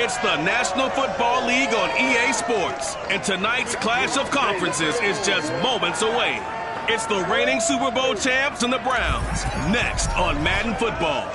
It's the National Football League on EA Sports, and tonight's clash of conferences is just moments away. It's the reigning Super Bowl champs and the Browns, next on Madden Football.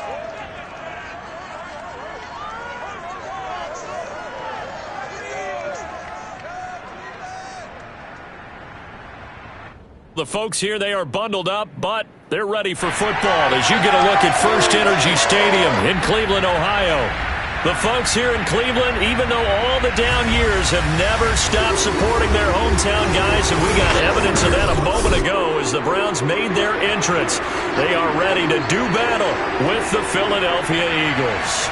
The folks here, they are bundled up, but they're ready for football as you get a look at First Energy Stadium in Cleveland, Ohio. The folks here in Cleveland, even though all the down years, have never stopped supporting their hometown guys, and we got evidence of that a moment ago as the Browns made their entrance. They are ready to do battle with the Philadelphia Eagles.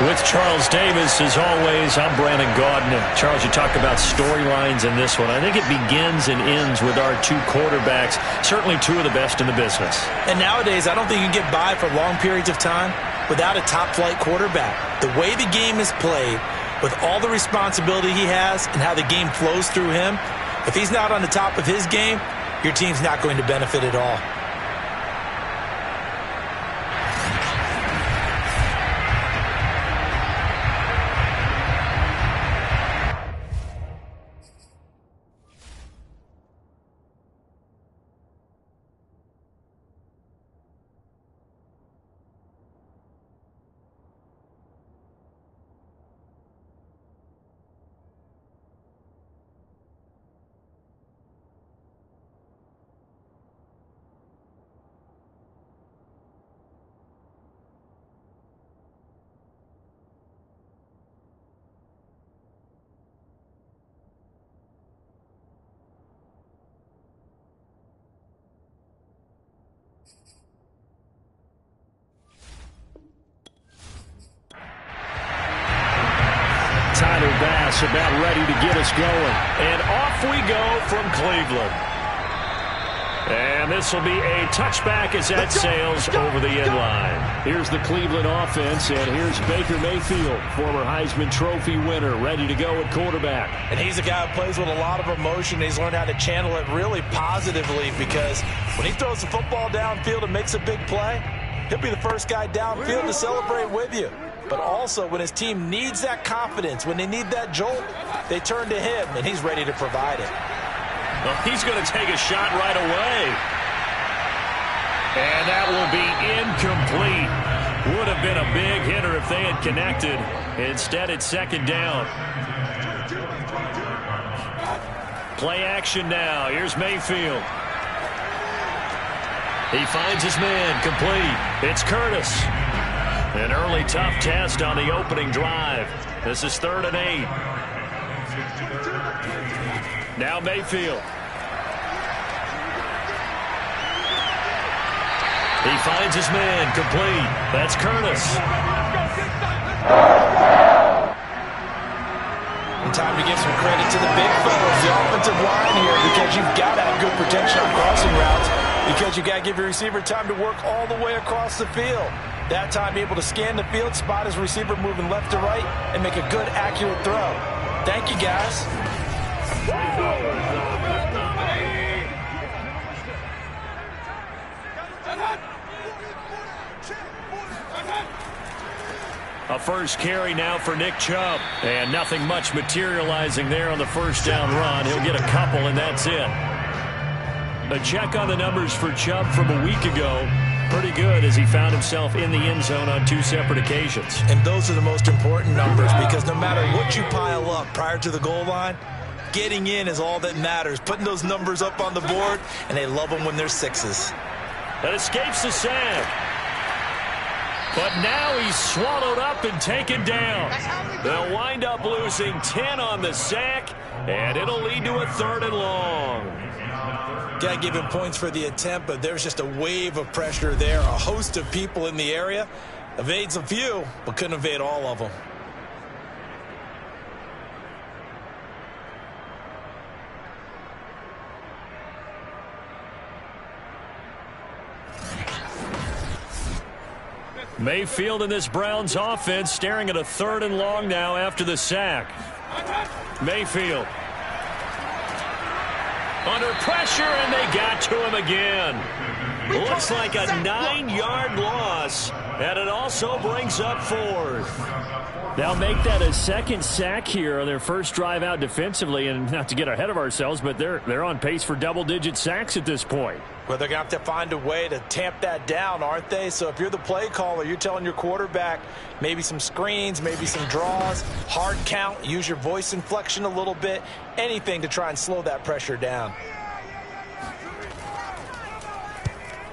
With Charles Davis, as always, I'm Brandon Gaudin. Charles, you talk about storylines in this one. I think it begins and ends with our two quarterbacks, certainly two of the best in the business. And nowadays, I don't think you can get by for long periods of time without a top-flight quarterback. The way the game is played, with all the responsibility he has and how the game flows through him, if he's not on the top of his game, your team's not going to benefit at all. About ready to get us going. And off we go from Cleveland. And this will be a touchback as that sails over the end line. Here's the Cleveland offense, and here's Baker Mayfield, former Heisman Trophy winner, ready to go at quarterback. And he's a guy who plays with a lot of emotion. He's learned how to channel it really positively, because when he throws the football downfield and makes a big play, he'll be the first guy downfield to celebrate with you. But also, when his team needs that confidence, when they need that jolt, they turn to him, and he's ready to provide it. Well, he's going to take a shot right away. And that will be incomplete. Would have been a big hitter if they had connected. Instead, it's second down. Play action now. Here's Mayfield. He finds his man, complete. It's Curtis. An early tough test on the opening drive. This is 3rd and 8. Now Mayfield. He finds his man, complete. That's Curtis. And time to give some credit to the big fellas, the offensive line here, because you've got to have good protection on crossing routes, because you've got to give your receiver time to work all the way across the field. That time, able to scan the field, spot his receiver moving left to right, and make a good, accurate throw. Thank you, guys. A first carry now for Nick Chubb. And nothing much materializing there on the first down run. He'll get a couple, and that's it. A check on the numbers for Chubb from a week ago. Pretty good, as he found himself in the end zone on 2 separate occasions. And those are the most important numbers, because no matter what you pile up prior to the goal line, getting in is all that matters. Putting those numbers up on the board, and they love them when they're 6s. That escapes the sack. But now he's swallowed up and taken down. They'll wind up losing 10 on the sack, and it'll lead to a 3rd and long. Got to give him points for the attempt, but there's just a wave of pressure there. A host of people in the area. Evades a few, but couldn't evade all of them. Mayfield in this Browns offense staring at a 3rd and long now after the sack. Mayfield. Under pressure, and they got to him again. Looks like a 9-yard loss, and it also brings up 4th. They'll make that a second sack here on their first drive out defensively, and not to get ahead of ourselves, but they're on pace for double-digit sacks at this point. Well, they're going to have to find a way to tamp that down, aren't they? So if you're the play caller, you're telling your quarterback maybe some screens, maybe some draws, hard count, use your voice inflection a little bit, anything to try and slow that pressure down.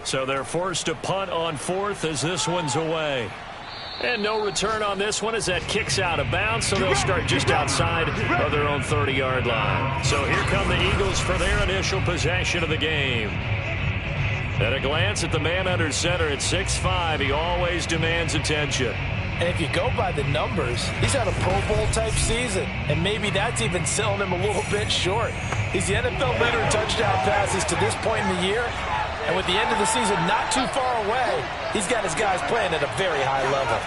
So they're forced to punt on 4th as this one's away. And no return on this one as that kicks out of bounds, so they'll start just outside of their own 30-yard line. So here come the Eagles for their initial possession of the game. At a glance at the man under center at 6'5", he always demands attention. And if you go by the numbers, he's had a Pro Bowl type season, and maybe that's even selling him a little bit short. He's the NFL leader in touchdown passes to this point in the year, and with the end of the season not too far away, he's got his guys playing at a very high level.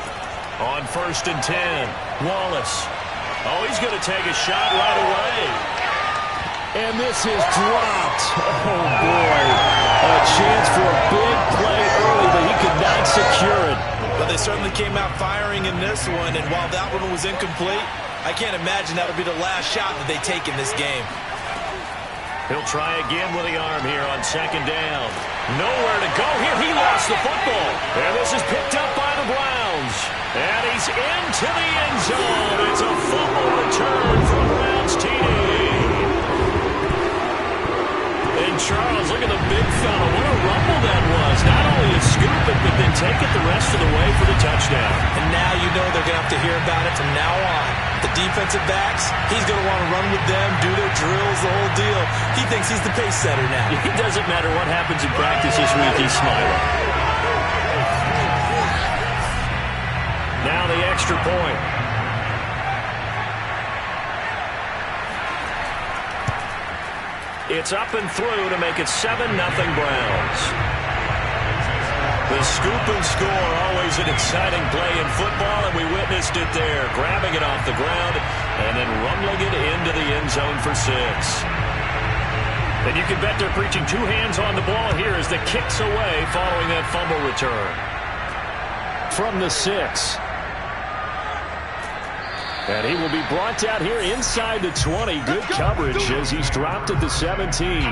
On 1st and 10, Wallace. Oh, he's going to take a shot right away. And this is dropped. Oh, boy. A chance for a big play early, but he could not secure it. But they certainly came out firing in this one, and while that one was incomplete, I can't imagine that'll be the last shot that they take in this game. He'll try again with the arm here on 2nd down. Nowhere to go here. He lost the football. And this is picked up by the Browns. And he's into the end zone. It's a fumble return from Browns TD. And Charles, look at the big fella. What a rumble that was. Not only to scoop it, but then take it the rest of the way for the touchdown. And now you know they're going to have to hear about it from now on. The defensive backs, he's going to want to run with them, do their drills, the whole deal. He thinks he's the pace setter now. It doesn't matter what happens in practice this week, he's smiling. Now the extra point. It's up and through to make it 7-0 Browns. The scoop and score, always an exciting play in football, and we witnessed it there, grabbing it off the ground and then rumbling it into the end zone for 6. And you can bet they're preaching 2 hands on the ball here as the kick's away following that fumble return. From the 6. And he will be brought down here inside the 20. Good coverage as he's dropped at the 17.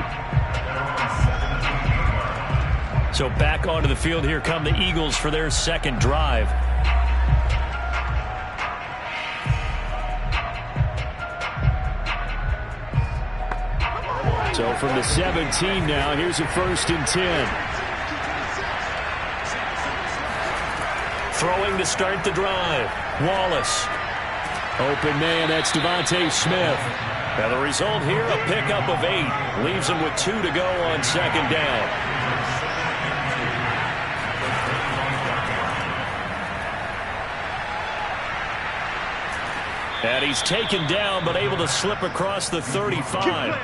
So back onto the field, here come the Eagles for their second drive. So from the 17 now, here's a 1st and 10. Throwing to start the drive. Wallace. Open man, that's Devontae Smith. Now the result here, a pickup of 8. Leaves him with 2 to go on 2nd down. And he's taken down, but able to slip across the 35.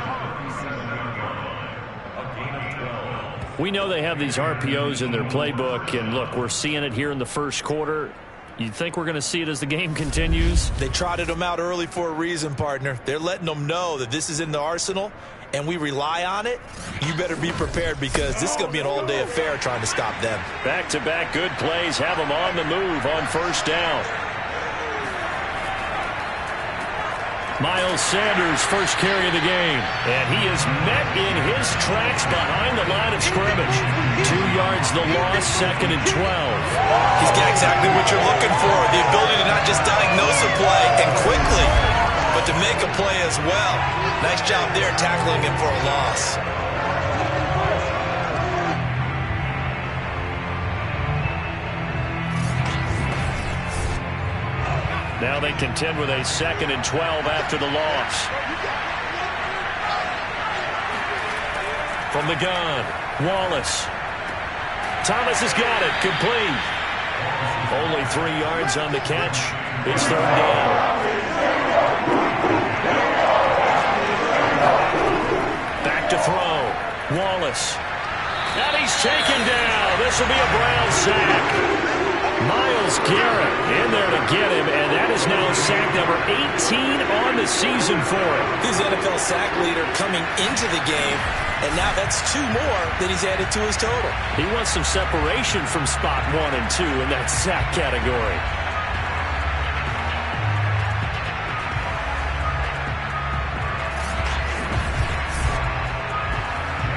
We know they have these RPOs in their playbook, and look, we're seeing it here in the first quarter. You think we're going to see it as the game continues? They trotted them out early for a reason, partner. They're letting them know that this is in the arsenal, and we rely on it. You better be prepared because this is going to be an all-day affair trying to stop them. Back-to-back good plays have them on the move on 1st down. Miles Sanders, first carry of the game. And he is met in his tracks behind the line of scrimmage. 2 yards the loss, 2nd and 12. He's got exactly what you're looking for. The ability to not just diagnose a play and quickly, but to make a play as well. Nice job there tackling him for a loss. Now they contend with a 2nd and 12 after the loss. From the gun, Wallace. Thomas has got it, complete. Only 3 yards on the catch. It's 3rd down. Back to throw, Wallace. And he's taken down. This will be a Brown sack. Myles Garrett in there to get him, and that is now sack number 18 on the the season for him. He's the NFL sack leader coming into the game, and now that's 2 more that he's added to his total. He wants some separation from spot 1 and 2 in that sack category.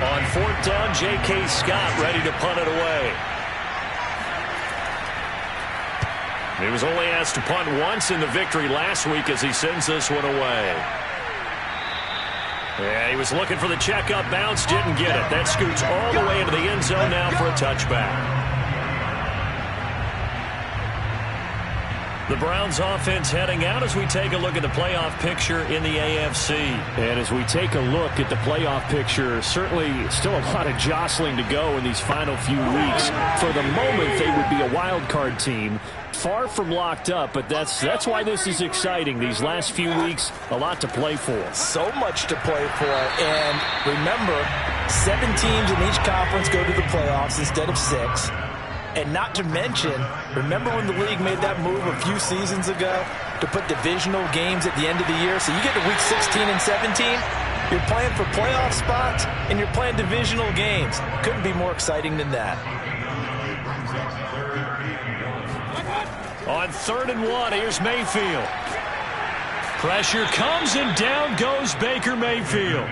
On 4th down, J.K. Scott ready to punt it away. He was only asked to punt once in the victory last week as he sends this one away. Yeah, he was looking for the checkup bounce, didn't get it. That scoots all the way into the end zone now for a touchback. The Browns offense heading out as we take a look at the playoff picture in the AFC. And as we take a look at the playoff picture, certainly still a lot of jostling to go in these final few weeks. For the moment, they would be a wild card team. Far from locked up, but that's why this is exciting. These last few weeks, a lot to play for. So much to play for. And remember, 7 teams in each conference go to the playoffs instead of 6. And not to mention, remember when the league made that move a few seasons ago to put divisional games at the end of the year? So you get to week 16 and 17, you're playing for playoff spots, and you're playing divisional games. Couldn't be more exciting than that. On 3rd and 1, here's Mayfield. Pressure comes, and down goes Baker Mayfield.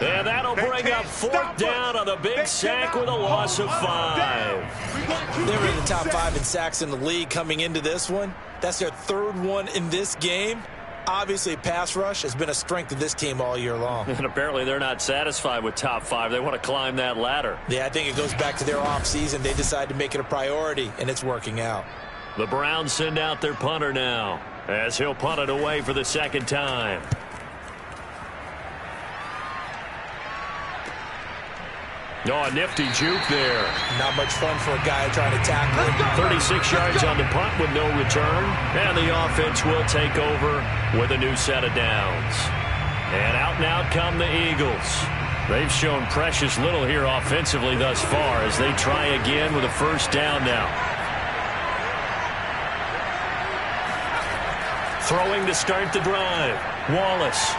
And that'll bring up 4th down on the big sack with a loss of 5. They were in the top 5 in sacks in the league coming into this one. That's their 3rd one in this game. Obviously, pass rush has been a strength of this team all year long. And apparently they're not satisfied with top 5. They want to climb that ladder. Yeah, I think it goes back to their offseason. They decided to make it a priority, and it's working out. The Browns send out their punter now as he'll punt it away for the 2nd time. Oh, a nifty juke there. Not much fun for a guy trying to tackle him. 36 yards on the punt with no return. And the offense will take over with a new set of downs. And out come the Eagles. They've shown precious little here offensively thus far as they try again with a 1st down now. Throwing to start the drive. Wallace.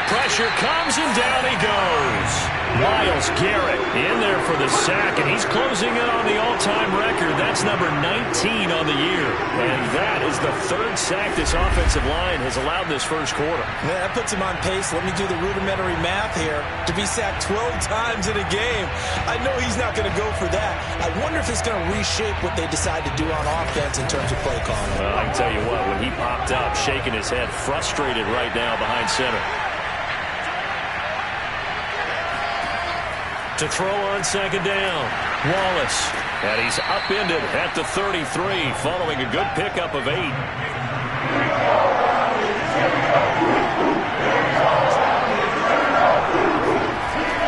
Pressure comes, and down he goes. Myles Garrett in there for the sack, and he's closing in on the all-time record. That's number 19 on the year. And that is the 3rd sack this offensive line has allowed this 1st quarter. Man, that puts him on pace. Let me do the rudimentary math here. To be sacked 12 times in a game, I know he's not going to go for that. I wonder if it's going to reshape what they decide to do on offense in terms of play calling. Well, I can tell you what, when he popped up, shaking his head, frustrated right now behind center. To throw on 2nd down, Wallace. And he's upended at the 33 following a good pickup of 8.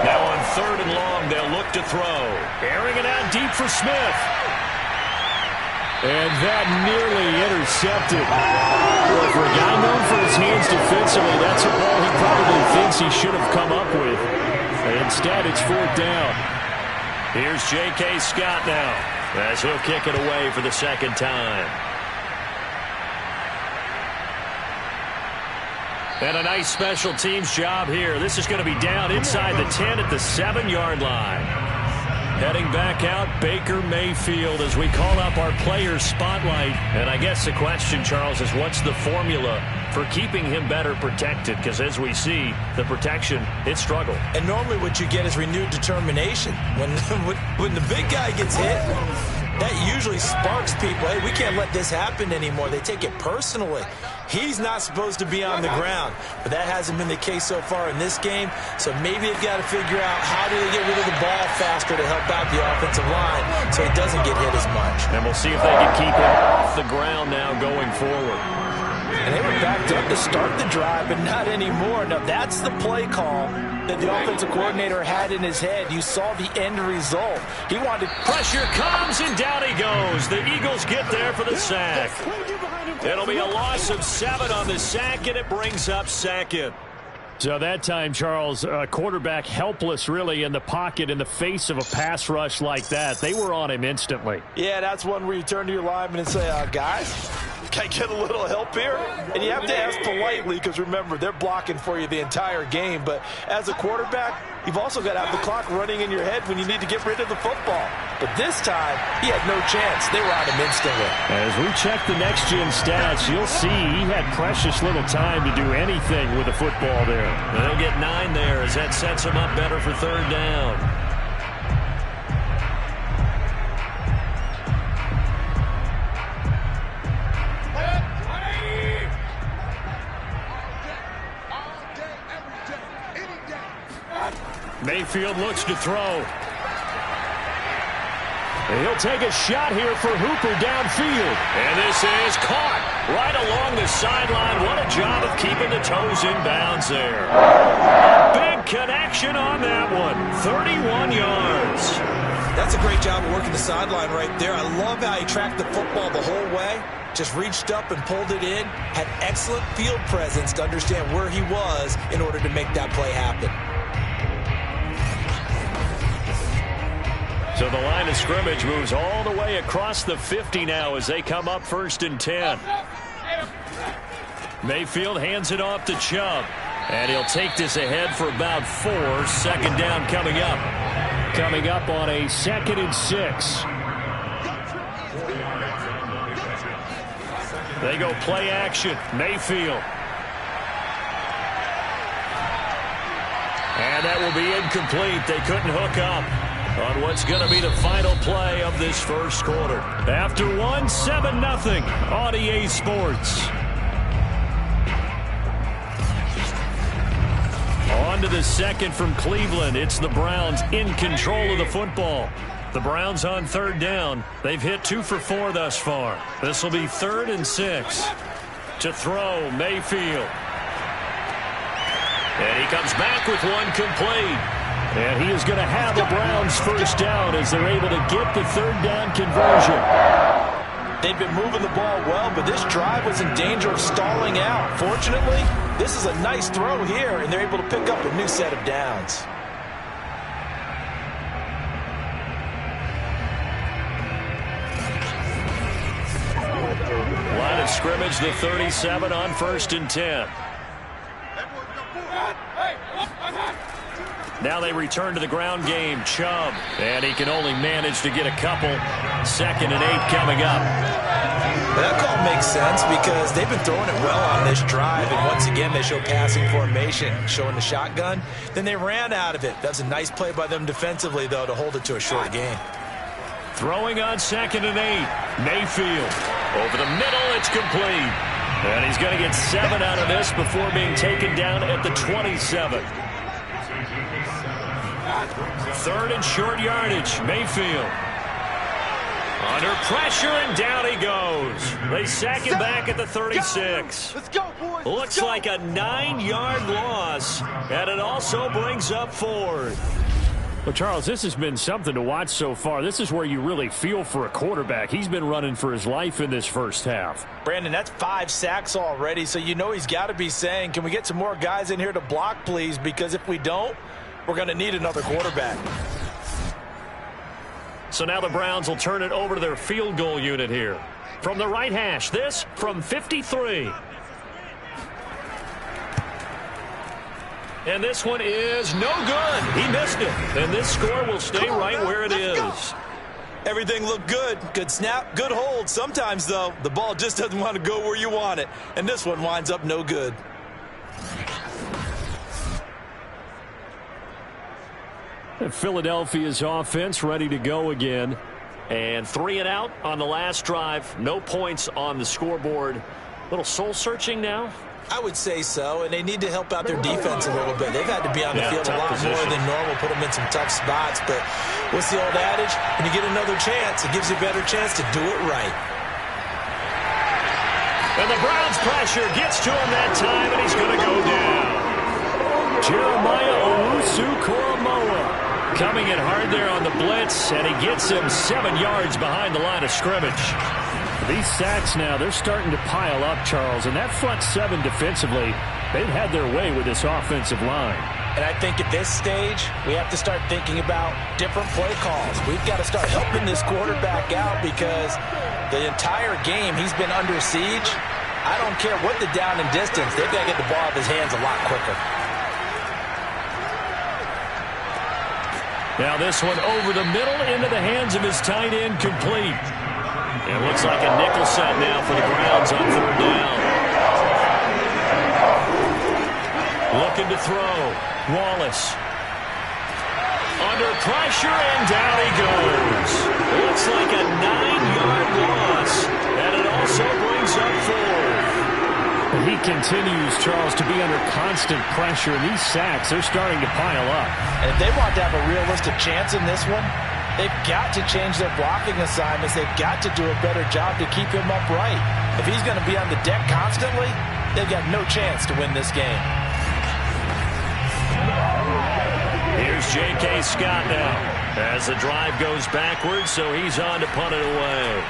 Now on 3rd and long, they'll look to throw. Airing it out deep for Smith. And that nearly intercepted. Well, for a guy known for his hands defensively, that's a ball he probably thinks he should have come up with. Instead, it's 4th down. Here's J.K. Scott now as he'll kick it away for the 2nd time. And a nice special teams job here. This is going to be down inside the 10 at the 7-yard line. Heading back out, Baker Mayfield as we call up our player spotlight. And I guess the question, Charles, is what's the formula for keeping him better protected? Because as we see, the protection, it struggled. And normally what you get is renewed determination. When the big guy gets hit, that usually sparks people. Hey, we can't let this happen anymore. They take it personally. He's not supposed to be on the ground, but that hasn't been the case so far in this game. So maybe they've got to figure out how do they get rid of the ball faster to help out the offensive line so he doesn't get hit as much. And we'll see if they can keep him off the ground now going forward. And they were backed up to start the drive, but not anymore. Now, that's the play call that the offensive coordinator had in his head. You saw the end result. He wanted... Pressure comes, and down he goes. The Eagles get there for the sack. It'll be a loss of 7 on the sack, and it brings up 2nd. So that time, Charles, quarterback helpless really in the pocket in the face of a pass rush like that. They were on him instantly. Yeah, that's one where you turn to your lineman and say, guys, Can I get a little help here? And you have to ask politely because, remember, they're blocking for you the entire game. But as a quarterback, you've also got to have the clock running in your head when you need to get rid of the football. But this time, he had no chance. They were on him instantly. As we check the next-gen stats, you'll see he had precious little time to do anything with the football there. They'll get 9 there as that sets him up better for 3rd down. Mayfield looks to throw. And he'll take a shot here for Hooper downfield. And this is caught right along the sideline. What a job of keeping the toes in bounds there. A big connection on that one. 31 yards. That's a great job of working the sideline right there. I love how he tracked the football the whole way. Just reached up and pulled it in. Had excellent field presence to understand where he was in order to make that play happen. So the line of scrimmage moves all the way across the 50 now as they come up 1st and 10. Mayfield hands it off to Chubb. And he'll take this ahead for about 4. 2nd down coming up. Coming up on a 2nd and 6. They go play action. Mayfield. And that will be incomplete. They couldn't hook up on what's going to be the final play of this 1st quarter. After 7-0 on EA Sports. On to the 2nd from Cleveland. It's the Browns in control of the football. The Browns on 3rd down. They've hit 2 for 4 thus far. This will be 3rd and 6. To throw, Mayfield. And he comes back with one complete. And he is going to have the Browns 1st down as they're able to get the 3rd down conversion. They've been moving the ball well, but this drive was in danger of stalling out. Fortunately, this is a nice throw here, and they're able to pick up a new set of downs. Line of scrimmage, the 37 on 1st and 10. Now they return to the ground game. Chubb. And he can only manage to get a couple. 2nd and 8 coming up. That call makes sense because they've been throwing it well on this drive. And once again, they show passing formation, showing the shotgun. Then they ran out of it. That's a nice play by them defensively, though, to hold it to a short gain. Throwing on 2nd and 8. Mayfield. Over the middle, it's complete. And he's going to get 7 out of this before being taken down at the 27. 3rd and short yardage. Mayfield. Under pressure, and down he goes. They sack him back at the 36. Let's go, boys. Looks like a 9-yard loss, and it also brings up 4th. Well, Charles, this has been something to watch so far. This is where you really feel for a quarterback. He's been running for his life in this 1st half. Brandon, that's 5 sacks already, so you know he's got to be saying, can we get some more guys in here to block, please? Because if we don't, we're going to need another quarterback. So now the Browns will turn it over to their field goal unit here. From the right hash, this from 53. And this one is no good. He missed it. And this score will stay right where it is. Everything looked good. Good snap, good hold. Sometimes, though, the ball just doesn't want to go where you want it. And this one winds up no good. Philadelphia's offense ready to go again. And 3 and out on the last drive. No points on the scoreboard. Little soul-searching now. I would say so, and they need to help out their defense a little bit. They've had to be on the field a lot position. more than normal, put them in some tough spots. But what's the old adage? When you get another chance, it gives you a better chance to do it right. And the Browns' pressure gets to him that time, and he's going to go down. Jeremiah Owusu-Koramoah coming in hard there on the blitz, and he gets him 7 yards behind the line of scrimmage. These sacks now, they're starting to pile up, Charles, and that front 7 defensively, they've had their way with this offensive line. And I think at this stage, we have to start thinking about different play calls. We've got to start helping this quarterback out because the entire game he's been under siege. I don't care what the down and distance. They've got to get the ball out of his hands a lot quicker. Now this one over the middle into the hands of his tight end, complete. It looks like a nickel set now for the Browns on 3rd down. Looking to throw. Wallace. Under pressure, and down he goes. Looks like a 9-yard loss. And it also brings up 4th. He continues, Charles, to be under constant pressure. And these sacks, they're starting to pile up. And if they want to have a realistic chance in this one, they've got to change their blocking assignments. They've got to do a better job to keep him upright. If he's going to be on the deck constantly, they've got no chance to win this game. Here's J.K. Scott now as the drive goes backwards, so he's on to punt it away.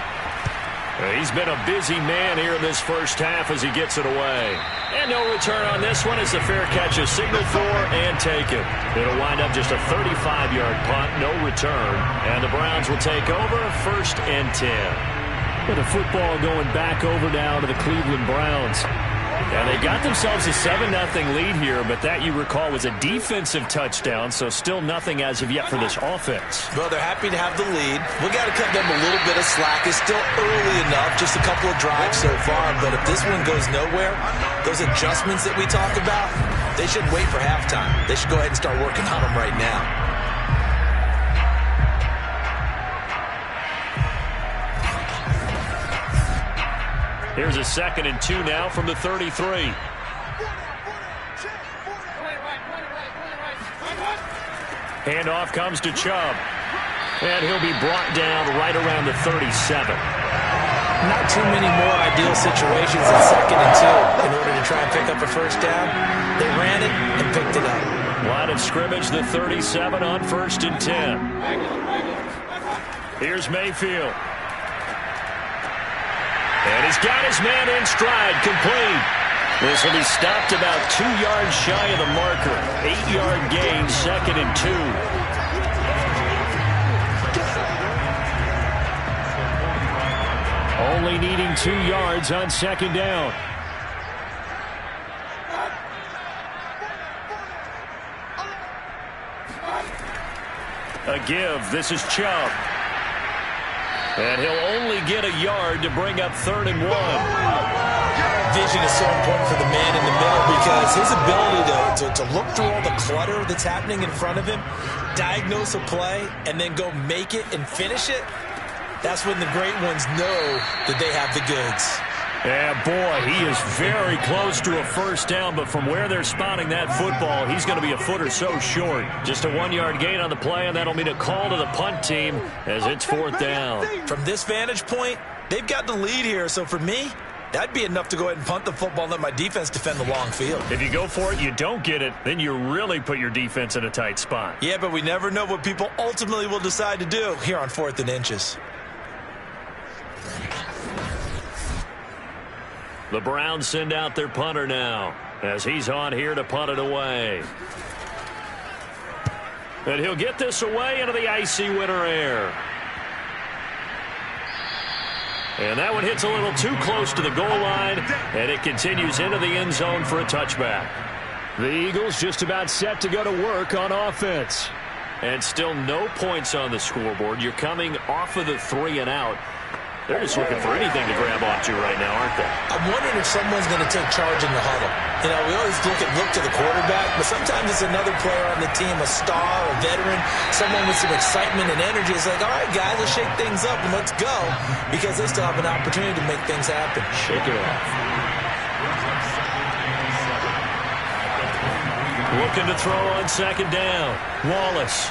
He's been a busy man here in this first half as he gets it away. And no return on this one as the fair catch is signaled for and taken. It'll wind up just a 35-yard punt, no return. And the Browns will take over 1st and 10. With the football going back over now to the Cleveland Browns. And they got themselves a 7-0 lead here, but that, you recall, was a defensive touchdown, so still nothing as of yet for this offense. Well, they're happy to have the lead. We got to cut them a little bit of slack. It's still early enough, just a couple of drives so far, but if this one goes nowhere, those adjustments that we talk about, they shouldn't wait for halftime. They should go ahead and start working on them right now. Here's a 2nd and 2 now from the 33. Handoff comes to Chubb. And he'll be brought down right around the 37. Not too many more ideal situations than 2nd and 2 in order to try and pick up a first down. They ran it and picked it up. Line of scrimmage, the 37 on 1st and 10. Here's Mayfield. And he's got his man in stride, complete. This will be stopped about 2 yards shy of the marker. 8-yard gain, 2nd and 2. Only needing 2 yards on 2nd down. A give. This is Chubb. And he'll only get a yard to bring up 3rd and 1. Vision is so important for the man in the middle because his ability to look through all the clutter that's happening in front of him, diagnose a play, and then go make it and finish it, that's when the great ones know that they have the goods. Yeah, boy, he is very close to a first down, but from where they're spotting that football, he's going to be a foot or so short. Just a 1-yard gain on the play, and that'll mean a call to the punt team as it's 4th down. From this vantage point, they've got the lead here, so for me, that'd be enough to go ahead and punt the football and let my defense defend the long field. If you go for it, you don't get it, then you really put your defense in a tight spot. Yeah, but we never know what people ultimately will decide to do here on 4th and inches. The Browns send out their punter now as he's on here to punt it away. And he'll get this away into the icy winter air. And that one hits a little too close to the goal line, and it continues into the end zone for a touchback. The Eagles just about set to go to work on offense. And still no points on the scoreboard. You're coming off of the 3 and out. They're just looking for anything to grab onto right now, aren't they? I'm wondering if someone's going to take charge in the huddle. You know, we always look to the quarterback, but sometimes it's another player on the team, a star, a veteran, someone with some excitement and energy. It's like, all right, guys, let's shake things up and let's go, because they still have an opportunity to make things happen. Shake it off. Looking to throw on 2nd down. Wallace.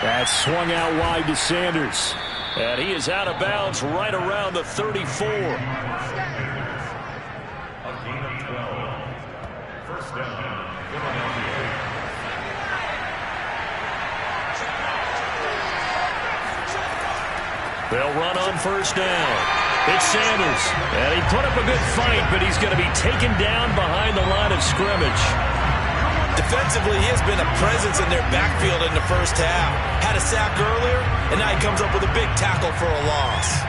That swung out wide to Sanders. And he is out of bounds right around the 34. They'll run on 1st down. It's Sanders. And he put up a good fight, but he's going to be taken down behind the line of scrimmage. Defensively, he has been a presence in their backfield in the first half. Had a sack earlier, and now he comes up with a big tackle for a loss.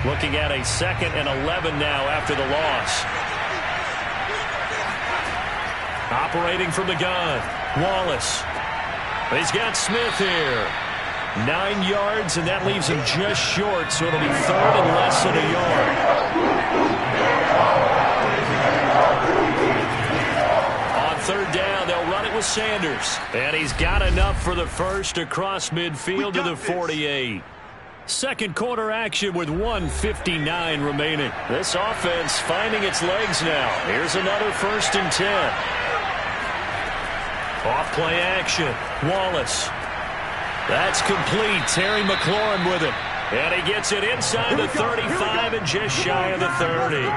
Looking at a 2nd and 11 now after the loss. Operating from the gun, Wallace. He's got Smith here. 9 yards, and that leaves him just short, so it'll be 3rd and less than a yard. On 3rd down, they'll run it with Sanders. And he's got enough for the first across midfield to the 48. Second quarter action with 1:59 remaining. This offense finding its legs now. Here's another 1st and 10. Off play action. Wallace. That's complete. Terry McLaurin with it. And he gets it inside the 35 and just shy of the 30.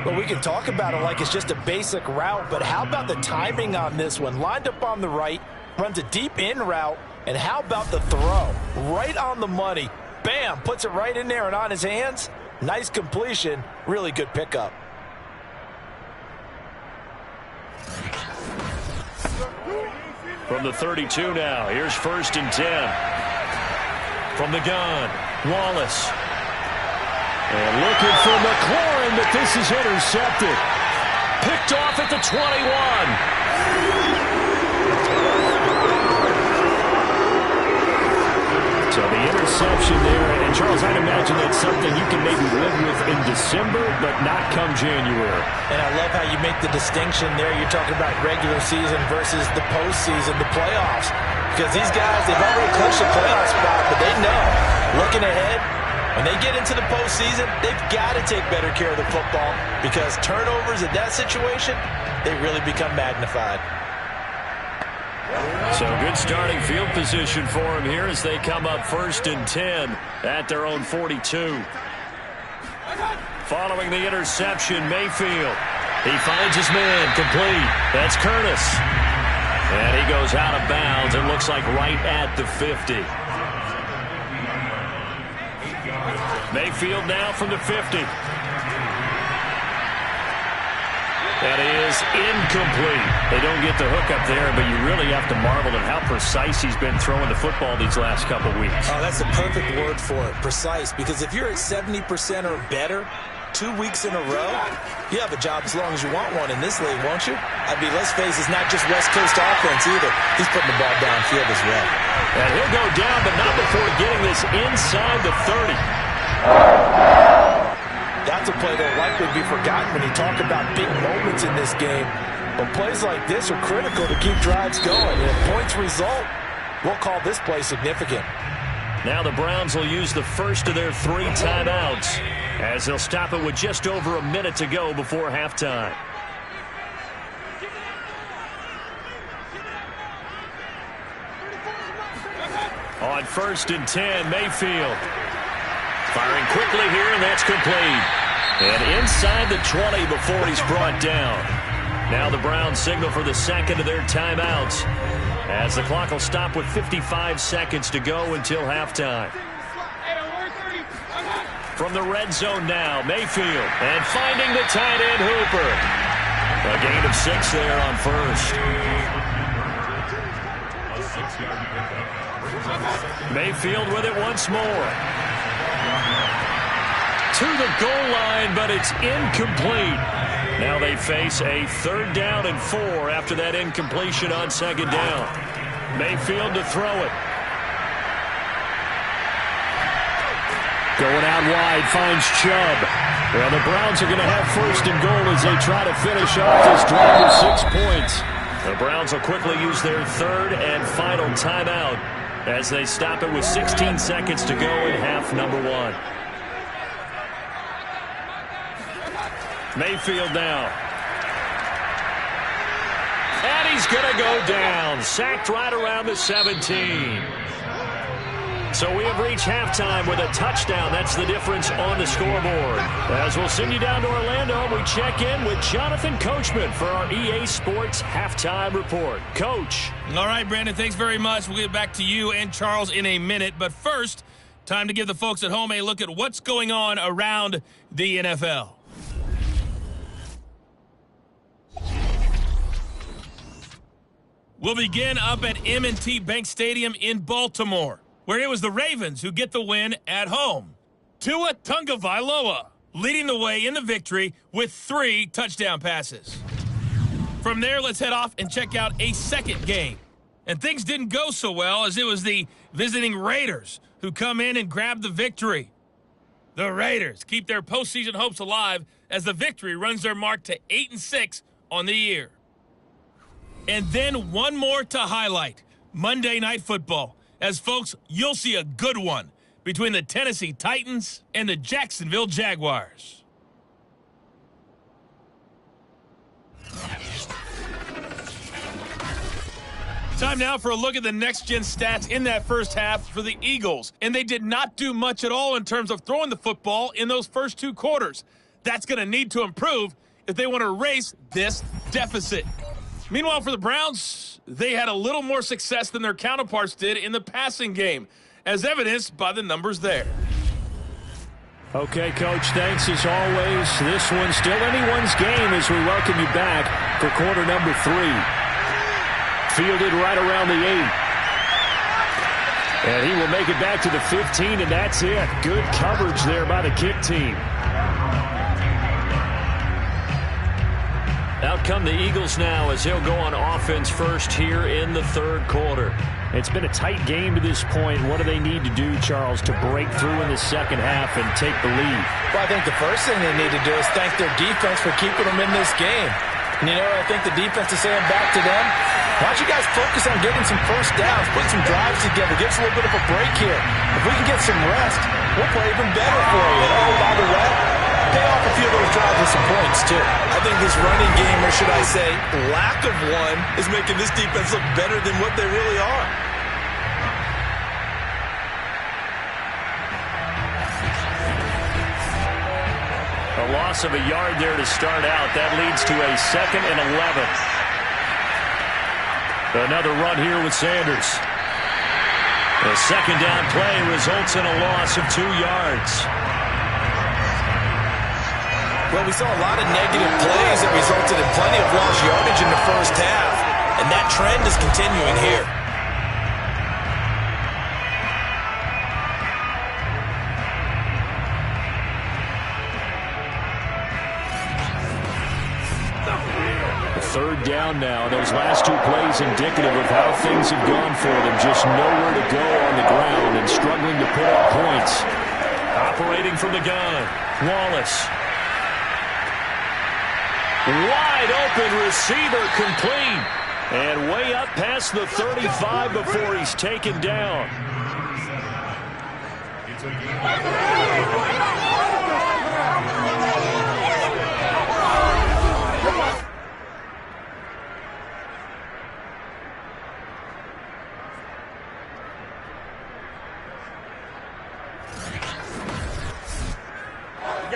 Well, we can talk about it like it's just a basic route, but how about the timing on this one? Lined up on the right, runs a deep in route, and how about the throw? Right on the money. Bam! Puts it right in there and on his hands. Nice completion. Really good pickup. From the 32 now, here's 1st and 10. From the gun, Wallace. And looking for McLaurin, but this is intercepted. Picked off at the 21. So the interception there, and Charles, I'd imagine that's something you can maybe live with in December, but not come January. And I love how you make the distinction there. You're talking about regular season versus the postseason, the playoffs. Because these guys, they've already clinched a playoff spot, but they know, looking ahead, when they get into the postseason, they've got to take better care of the football because turnovers in that situation, they really become magnified. So good starting field position for him here as they come up 1st and 10 at their own 42. Following the interception, Mayfield. He finds his man complete. That's Curtis. And he goes out of bounds. It looks like right at the 50. Mayfield now from the 50. That is incomplete. They don't get the hook up there, but you really have to marvel at how precise he's been throwing the football these last couple weeks. Oh, that's the perfect word for it, precise, because if you're at 70% or better 2 weeks in a row, you have a job as long as you want one in this league, won't you? I mean, let's face it, it's not just West Coast offense either. He's putting the ball downfield as well. And he'll go down, but not before getting this inside the 30. That's a play that will likely be forgotten when you talk about big moments in this game. But plays like this are critical to keep drives going. And if points result, we'll call this play significant. Now the Browns will use the first of their 3 timeouts as they'll stop it with just over a minute to go before halftime. On 1st and 10, Mayfield. Firing quickly here, and that's complete. And inside the 20 before he's brought down. Now the Browns signal for the 2nd of their timeouts as the clock will stop with 55 seconds to go until halftime. From the red zone now, Mayfield. And finding the tight end, Hooper. A gain of 6 there on 1st. Mayfield with it once more. To the goal line, but it's incomplete. Now they face a 3rd down and 4 after that incompletion on 2nd down. Mayfield to throw it. Going out wide, finds Chubb. Well, the Browns are going to have 1st and goal as they try to finish off this drive with 6 points. The Browns will quickly use their 3rd and final timeout as they stop it with 16 seconds to go in half number 1. Mayfield now. And he's going to go down. Sacked right around the 17. So So we have reached halftime with a touchdown. That's the difference on the scoreboard. As we'll send you down to Orlando, we check in with Jonathan Coachman for our EA Sports Halftime Report. Coach. All right, Brandon, thanks very much. We'll get back to you and Charles in a minute. But first, time to give the folks at home a look at what's going on around the NFL. We'll begin up at M&T Bank Stadium in Baltimore, where it was the Ravens who get the win at home. Tua Tagovailoa leading the way in the victory with 3 touchdown passes. From there, let's head off and check out a second game. And things didn't go so well, as it was the visiting Raiders who come in and grab the victory. The Raiders keep their postseason hopes alive as the victory runs their mark to 8-6 on the year. And then one more to highlight, Monday Night Football. As folks, you'll see a good one between the Tennessee Titans and the Jacksonville Jaguars. Time now for a look at the next-gen stats in that first half for the Eagles. And they did not do much at all in terms of throwing the football in those first 2 quarters. That's going to need to improve if they want to erase this deficit. Meanwhile, for the Browns, they had a little more success than their counterparts did in the passing game, as evidenced by the numbers there. Okay, Coach, thanks as always. This one's still anyone's game as we welcome you back for quarter number 3. Fielded right around the 8. And he will make it back to the 15, and that's it. Good coverage there by the kick team. Out come the Eagles now as they'll go on offense first here in the third quarter. It's been a tight game to this point. What do they need to do, Charles, to break through in the second half and take the lead? Well, I think the first thing they need to do is thank their defense for keeping them in this game. And you know what I think the defense is saying back to them? Why don't you guys focus on getting some first downs, putting some drives together, give us a little bit of a break here. If we can get some rest, we'll play even better for you. And oh, by the way, pay off a few of those drives with some points, too. I think this running game, or should I say lack of one, is making this defense look better than what they really are. A loss of a yard there to start out. That leads to a 2nd and 11. Another run here with Sanders. The second down play results in a loss of 2 yards. Well, we saw a lot of negative plays that resulted in plenty of lost yardage in the first half, and that trend is continuing here. Third down now. Those last 2 plays indicative of how things have gone for them. Just nowhere to go on the ground and struggling to put up points. Operating from the gun, Wallace. Wide open receiver complete. And way up past the 35 before he's taken down.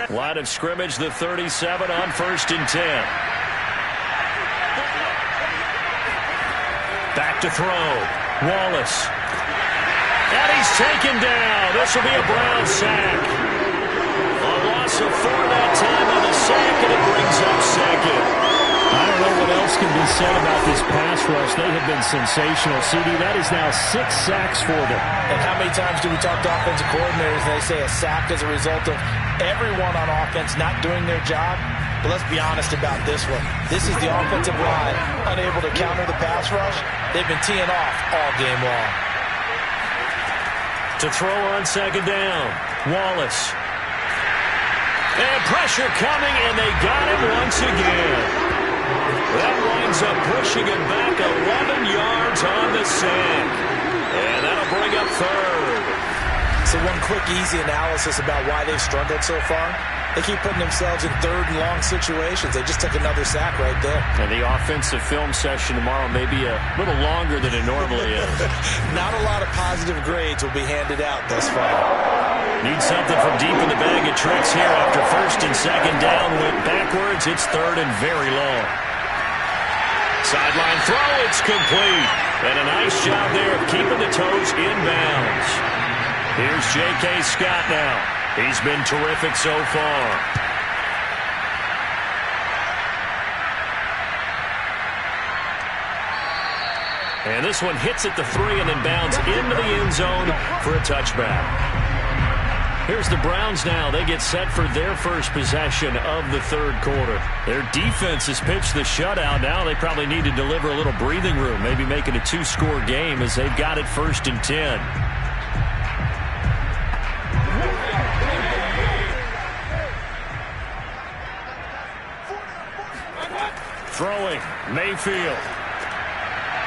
Line of scrimmage, the 37 on 1st and 10. Back to throw. Wallace. And he's taken down. This will be a Brown sack. A loss of 4 that time on the sack, and it brings up 2nd. I don't know what else can be said about this pass rush. They have been sensational. CD, that is now 6 sacks for them. And how many times do we talk to offensive coordinators and they say a sack is a result of everyone on offense not doing their job? But let's be honest about this one. This is the offensive line unable to counter the pass rush. They've been teeing off all game long. To throw on 2nd down, Wallace. And pressure coming, and they got him once again. That winds up pushing him back 11 yards on the sack. And that'll bring up 3rd. So one quick, easy analysis about why they've struggled so far. They keep putting themselves in third and long situations. They just took another sack right there. And the offensive film session tomorrow may be a little longer than it normally is. Not a lot of positive grades will be handed out thus far. Need something from deep in the bag of tricks here after first and second down went backwards. It's third and very long. Sideline throw, it's complete. And a nice job there of keeping the toes in bounds. Here's J.K. Scott now. He's been terrific so far. And this one hits at the 3 and then bounds into the end zone for a touchback. Here's the Browns now. They get set for their first possession of the third quarter. Their defense has pitched the shutout. Now they probably need to deliver a little breathing room, maybe make it a 2-score game as they've got it 1st and 10. Throwing, Mayfield.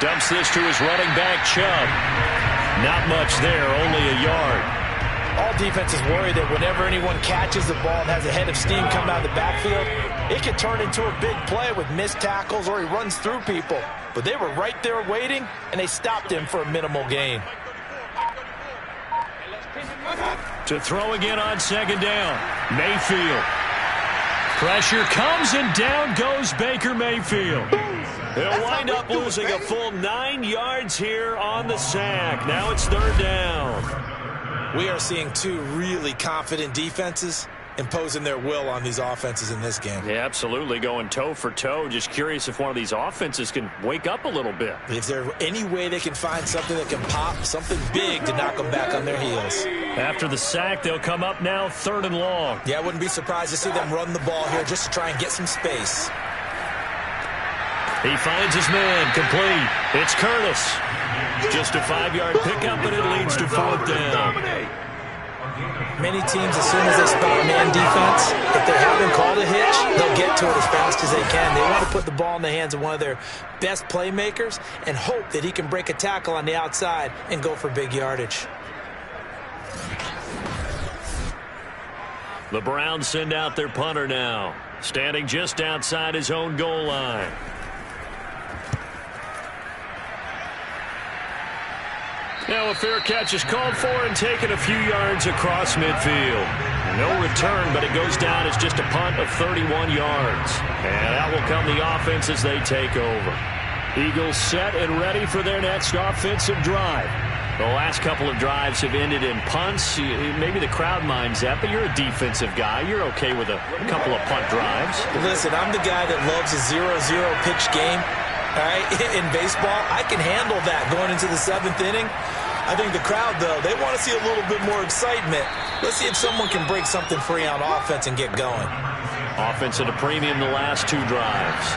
Dumps this to his running back, Chubb. Not much there, only a yard. All defenses worry that whenever anyone catches the ball and has a head of steam coming out of the backfield, it can turn into a big play with missed tackles or he runs through people. But they were right there waiting, and they stopped him for a minimal gain. To throw again on second down, Mayfield. Pressure comes, and down goes Baker Mayfield. He'll wind up losing a full 9 yards here on the sack. Now it's third down. We are seeing two really confident defenses imposing their will on these offenses in this game. Yeah, absolutely, going toe for toe. Just curious if one of these offenses can wake up a little bit. Is there any way they can find something that can pop, something big to knock them back on their heels? After the sack, they'll come up now 3rd and long. Yeah, I wouldn't be surprised to see them run the ball here just to try and get some space. He finds his man, complete. It's Curtis. Just a 5-yard pickup, and it leads to 4th down. Many teams, as soon as they spot man defense, if they haven't called a hitch, they'll get to it as fast as they can. They want to put the ball in the hands of one of their best playmakers and hope that he can break a tackle on the outside and go for big yardage. The Browns send out their punter now, standing just outside his own goal line. Now a fair catch is called for and taken a few yards across midfield. No return, but it goes down as just a punt of 31 yards. And out will come the offense as they take over. Eagles set and ready for their next offensive drive. The last couple of drives have ended in punts. Maybe the crowd minds that, but you're a defensive guy. You're okay with a couple of punt drives. Listen, I'm the guy that loves a 0-0 pitch game. All right, in baseball, I can handle that going into the 7th inning. I think the crowd, though, they want to see a little bit more excitement. Let's see if someone can break something free on offense and get going. Offense at a premium the last 2 drives.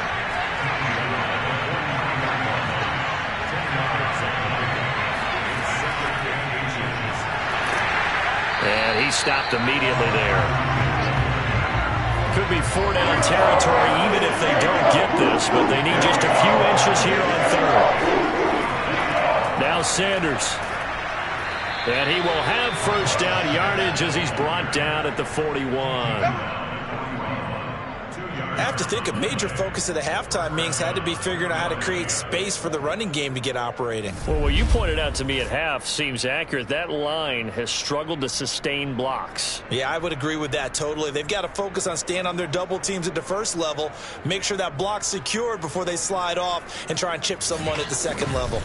And he stopped immediately there. Could be 4-down territory even if they don't get this, but they need just a few inches here on 3rd. Now Sanders. And he will have 1st down yardage as he's brought down at the 41. I have to think a major focus of the halftime meetings had to be figuring out how to create space for the running game to get operating. Well, what you pointed out to me at half seems accurate. That line has struggled to sustain blocks. Yeah, I would agree with that totally. They've got to focus on staying on their double teams at the first level, make sure that block's secured before they slide off and try and chip someone at the second level.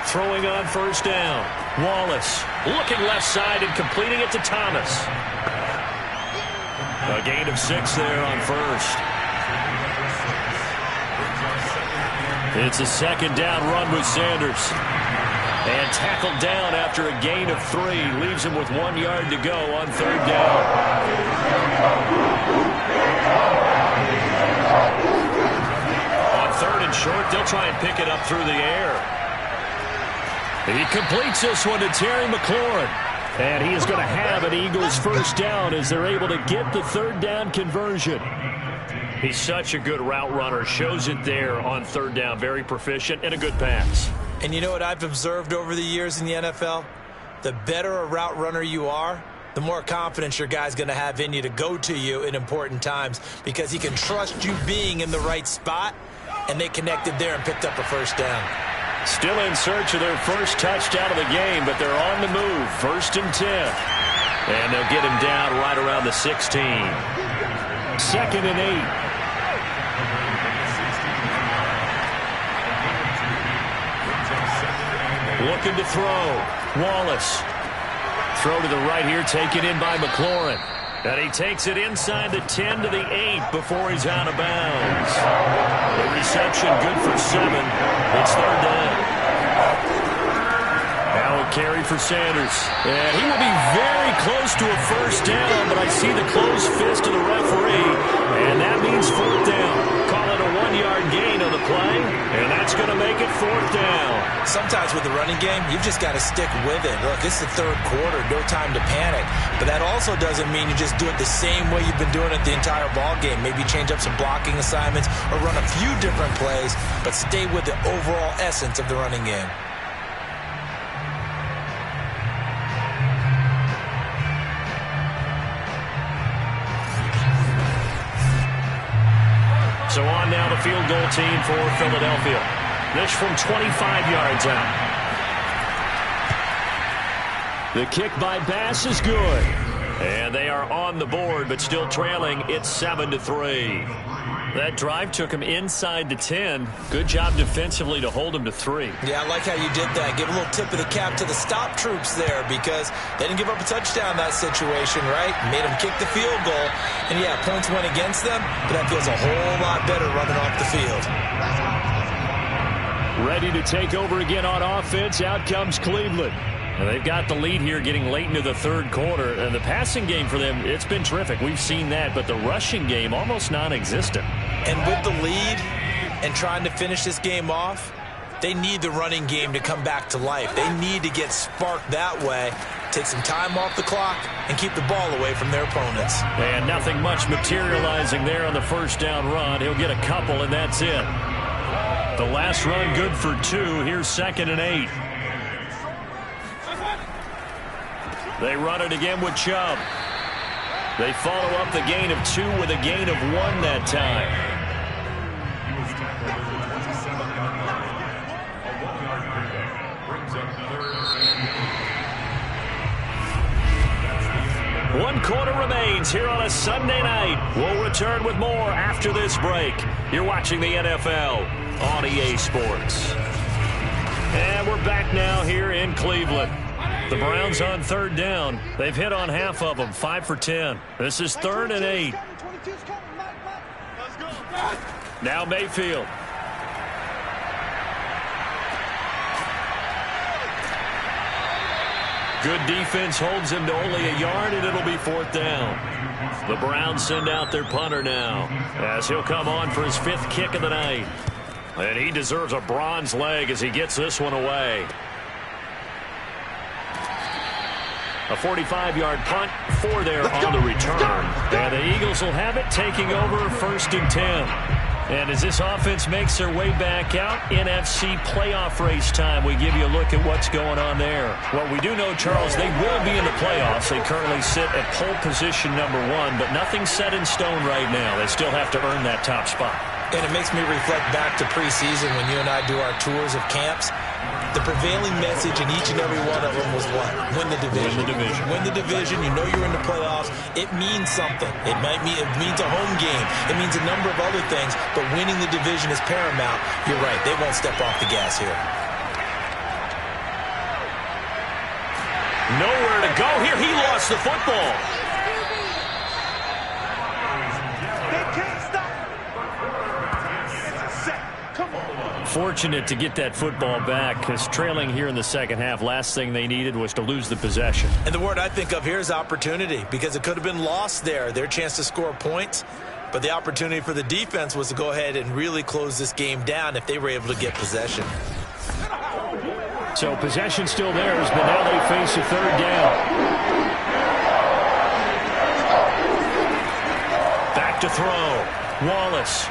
Throwing on 1st down. Wallace looking left side and completing it to Thomas. A gain of 6 there on 1st. It's a 2nd down run with Sanders. And tackled down after a gain of 3. Leaves him with 1 yard to go on 3rd down. On 3rd and short, they'll try and pick it up through the air. He completes this one to Terry McLaurin. And he is going to have an Eagles 1st down as they're able to get the 3rd down conversion. He's such a good route runner. Shows it there on third down. Very proficient and a good pass. And you know what I've observed over the years in the NFL? The better a route runner you are, the more confidence your guy's going to have in you to go to you in important times because he can trust you being in the right spot, and they connected there and picked up a first down. Still in search of their first touchdown of the game, but they're on the move. 1st and 10. And they'll get him down right around the 16. 2nd and 8. Looking to throw. Wallace. Throw to the right here, taken in by McLaurin. And he takes it inside the 10 to the 8 before he's out of bounds. The reception good for 7. It's 3rd down. Now a carry for Sanders. And he will be very close to a first down, but I see the closed fist of the referee, and that means 4th down. Call it a 1-yard gain on the play, and that's going to make it 4th down. Sometimes with the running game, you've just got to stick with it. Look, it's the 3rd quarter, no time to panic. But that also doesn't mean you just do it the same way you've been doing it the entire ball game. Maybe change up some blocking assignments or run a few different plays, but stay with the overall essence of the running game. So on now the field goal team for Philadelphia. This from 25 yards out. The kick by Bass is good. And they are on the board, but still trailing. It's 7-3. That drive took him inside the 10. Good job defensively to hold him to 3. Yeah, I like how you did that. Give a little tip of the cap to the stop troops there because they didn't give up a touchdown in that situation, right? Made them kick the field goal. And, yeah, points went against them, but that feels a whole lot better running off the field. Ready to take over again on offense. Out comes Cleveland. And they've got the lead here getting late into the 3rd quarter. And the passing game for them, it's been terrific. We've seen that. But the rushing game, almost non-existent. And with the lead and trying to finish this game off, they need the running game to come back to life. They need to get sparked that way, take some time off the clock, and keep the ball away from their opponents. And nothing much materializing there on the first down run. He'll get a couple, and that's it. The last run good for 2. Here's 2nd and 8. They run it again with Chubb. They follow up the gain of 2 with a gain of 1 that time. One quarter remains here on a Sunday night. We'll return with more after this break. You're watching the NFL on EA Sports. And we're back now here in Cleveland. The Browns on 3rd down. They've hit on half of them, 5 for 10. This is 3rd and 8. Now Mayfield. Good defense holds him to only a yard, and it'll be 4th down. The Browns send out their punter now as he'll come on for his 5th kick of the night. And he deserves a bronze leg as he gets this one away. A 45-yard punt, 4 there on the return. And the Eagles will have it, taking over 1st and 10. And as this offense makes their way back out, NFC playoff race time, we give you a look at what's going on there. Well, we do know, Charles, they will be in the playoffs. They currently sit at pole position number 1, but nothing's set in stone right now. They still have to earn that top spot. And it makes me reflect back to preseason when you and I do our tours of camps. The prevailing message in each and every one of them was what? Win the division. Win the division. Win the division. You know you're in the playoffs. It means something. It means a home game. It means a number of other things, but winning the division is paramount. You're right. They won't step off the gas here. Nowhere to go here. He lost the football. Fortunate to get that football back because trailing here in the second half, last thing they needed was to lose the possession. And the word I think of here is opportunity because it could have been lost there. Their chance to score points, but the opportunity for the defense was to go ahead and really close this game down if they were able to get possession. So possession still theirs, but now they face a 3rd down. Back to throw. Wallace.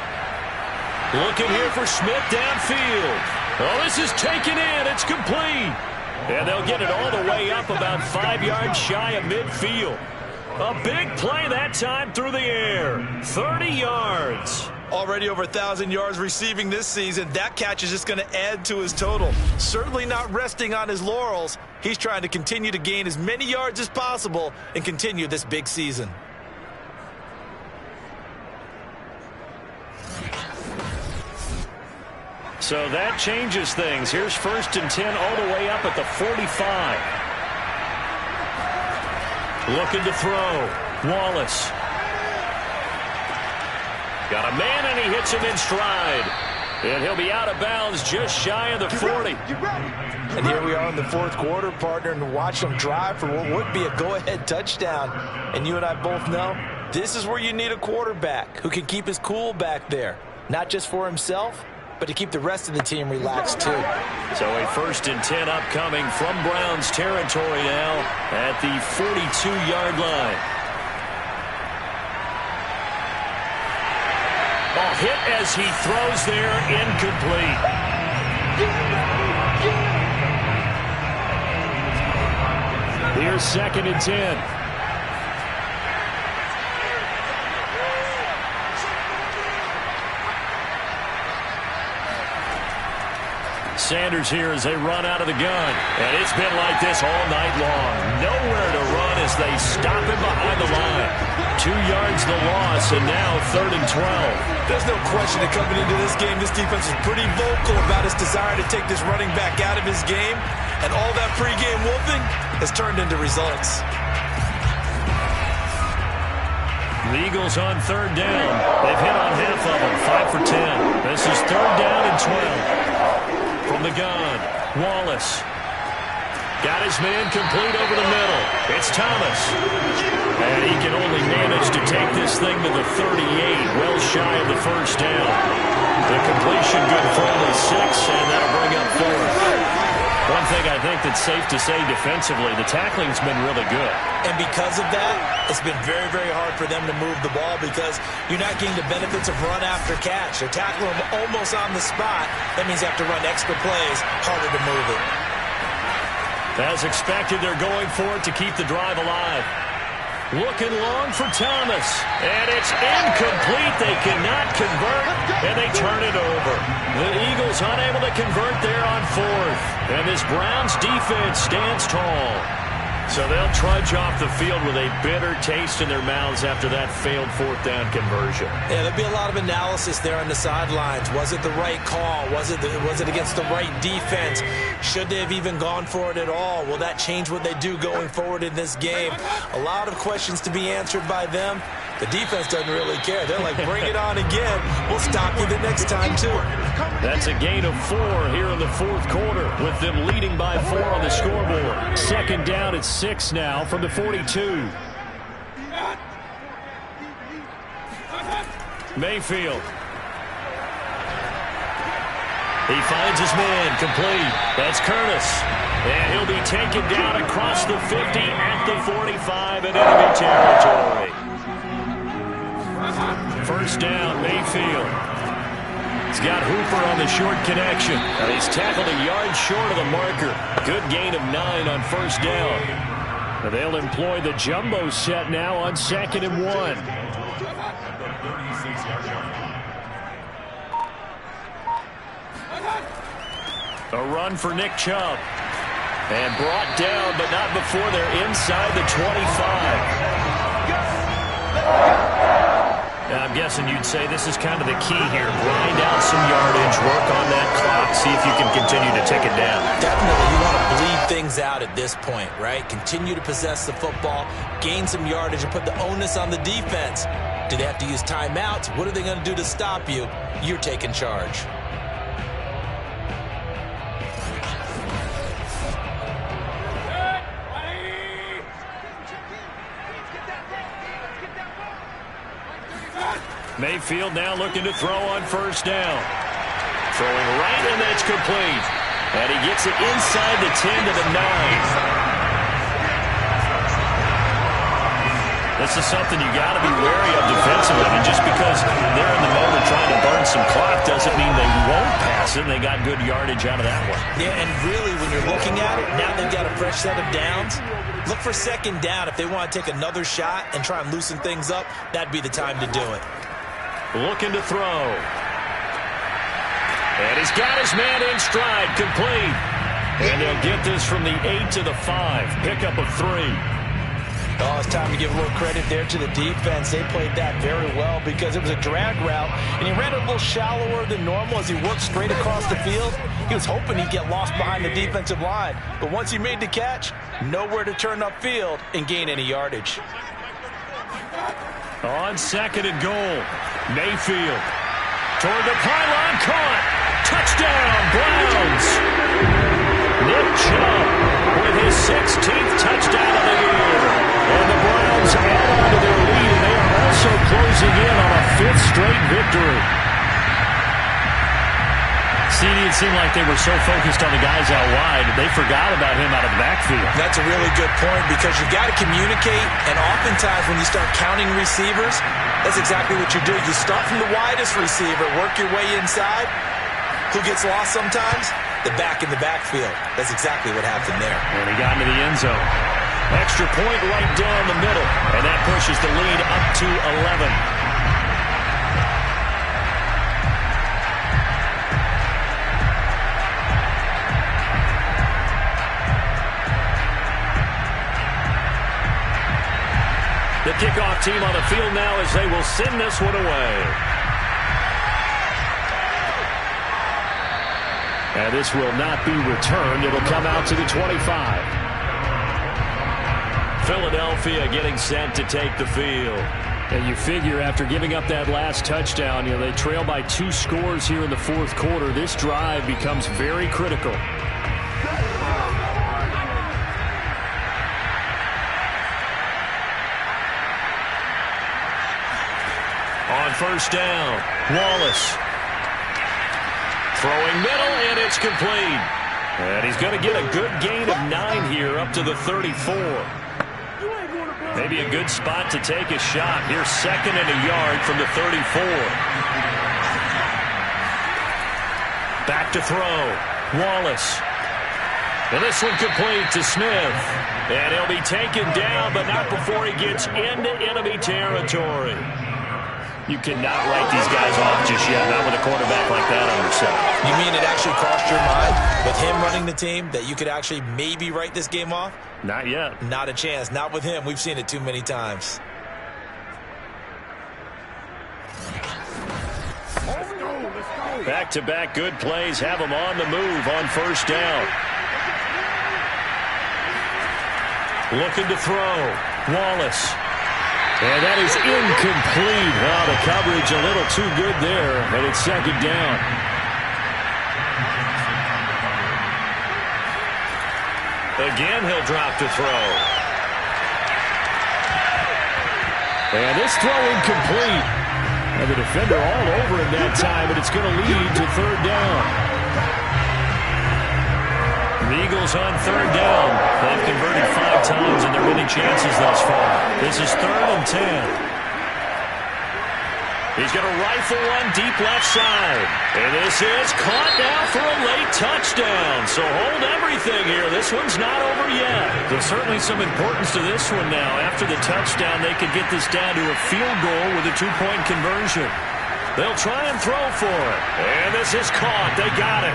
Looking here for Smith downfield. Oh, this is taken in. It's complete. And they'll get it all the way up about 5 yards shy of midfield. A big play that time through the air. 30 yards. Already over 1,000 yards receiving this season. That catch is just going to add to his total. Certainly not resting on his laurels. He's trying to continue to gain as many yards as possible and continue this big season. So that changes things. Here's 1st and 10 all the way up at the 45. Looking to throw. Wallace. Got a man, and he hits him in stride. And he'll be out of bounds just shy of the 40. And here we are in the 4th quarter, partner, and watch them drive for what would be a go-ahead touchdown. And you and I both know this is where you need a quarterback who can keep his cool back there. Not just for himself, but to keep the rest of the team relaxed too. So a 1st and 10 upcoming from Browns territory now at the 42-yard line. Ball hit as he throws there, incomplete. Here's 2nd and 10. Sanders here as they run out of the gun. And it's been like this all night long. Nowhere to run as they stop him behind the line. 2 yards the loss, and now 3rd and 12. There's no question that coming into this game, this defense is pretty vocal about its desire to take this running back out of his game. And all that pregame wolfing has turned into results. The Eagles on 3rd down. They've hit on half of them, 5 for 10. This is 3rd down and 12. From the gun, Wallace. Got his man complete over the middle. It's Thomas. And he can only manage to take this thing to the 38, well shy of the 1st down. The completion good for only 6, and that'll bring up 4th. One thing I think that's safe to say defensively, the tackling's been really good. And because of that, it's been very, very hard for them to move the ball because you're not getting the benefits of run after catch. They're tackling them almost on the spot. That means you have to run extra plays, harder to move it. As expected, they're going for it to keep the drive alive. Looking long for Thomas. And it's incomplete. They cannot convert, and they turn it over. The Eagles unable to convert there on 4th. And this Browns defense stands tall. So they'll trudge off the field with a bitter taste in their mouths after that failed 4th down conversion. Yeah, there'll be a lot of analysis there on the sidelines. Was it the right call? Was it against the right defense? Should they have even gone for it at all? Will that change what they do going forward in this game? A lot of questions to be answered by them. The defense doesn't really care. They're like, bring it on again. We'll stop you the next time, too. That's a gain of 4 here in the 4th quarter, with them leading by 4 on the scoreboard. 2nd down at 6 now from the 42. Mayfield. He finds his man, complete. That's Curtis. And he'll be taken down across the 50 at the 45 in enemy territory. 1st down, Mayfield. He's got Hooper on the short connection. And he's tackled a yard short of the marker. Good gain of 9 on 1st down. And they'll employ the jumbo set now on 2nd and 1. A run for Nick Chubb. And brought down, but not before they're inside the 25. Now, I'm guessing you'd say this is kind of the key here. Grind out some yardage, work on that clock, see if you can continue to tick it down. Definitely, you want to bleed things out at this point, right? Continue to possess the football, gain some yardage, and put the onus on the defense. Do they have to use timeouts? What are they going to do to stop you? You're taking charge. Mayfield now looking to throw on 1st down. Throwing right, and that's complete. And he gets it inside the 10 to the 9. This is something you got to be wary of defensively. And just because they're in the mode of trying to burn some clock doesn't mean they won't pass it. They got good yardage out of that one. Yeah, and really, when you're looking at it, now they've got a fresh set of downs. Look for second down. If they want to take another shot and try and loosen things up, that'd be the time to do it. Looking to throw. And he's got his man in stride, complete. And they'll get this from the 8 to the 5. Pickup of 3. Oh, it's time to give a little credit there to the defense. They played that very well because it was a drag route, and he ran it a little shallower than normal as he worked straight across the field. He was hoping he'd get lost behind the defensive line, but once he made the catch, nowhere to turn upfield and gain any yardage. On second and goal, Mayfield toward the pylon, caught. Touchdown, Browns. Nick Chubb with his 16th touchdown of the year. And the Browns add on to their lead, and they are also closing in on a 5th straight victory. CD, it seemed like they were so focused on the guys out wide, they forgot about him out of the backfield. That's a really good point because you got to communicate, and oftentimes when you start counting receivers, that's exactly what you do. You start from the widest receiver, work your way inside. Who gets lost sometimes? The back in the backfield. That's exactly what happened there. And he got into the end zone. Extra point right down the middle, and that pushes the lead up to 11. The kickoff team on the field now as they will send this one away. And this will not be returned. It'll come out to the 25. Philadelphia getting set to take the field. And you figure after giving up that last touchdown, they trail by 2 scores here in the 4th quarter. This drive becomes very critical. On first down, Wallace. Throwing middle, and it's complete. And he's going to get a good gain of 9 here up to the 34. Maybe a good spot to take a shot. Here's 2nd and a yard from the 34. Back to throw. Wallace. And this one complete to Smith. And he'll be taken down, but not before he gets into enemy territory. You cannot write these guys off just yet, not with a quarterback like that on your side. You mean it actually crossed your mind with him running the team that you could actually maybe write this game off? Not yet. Not a chance. Not with him. We've seen it too many times. Back-to-back good plays have him on the move on first down. Looking to throw. Wallace. And that is incomplete. Wow, the coverage a little too good there, and it's 2nd down. Again, he'll drop to throw. And this throw incomplete. And the defender all over him that time, and it's going to lead to 3rd down. The Eagles on 3rd down. They've converted 5 times in their winning chances thus far. This is 3rd and 10. He's going to rifle one deep left side. And this is caught now for a late touchdown. So hold everything here. This one's not over yet. There's certainly some importance to this one now. After the touchdown, they could get this down to a field goal with a 2-point conversion. They'll try and throw for it. And this is caught. They got it.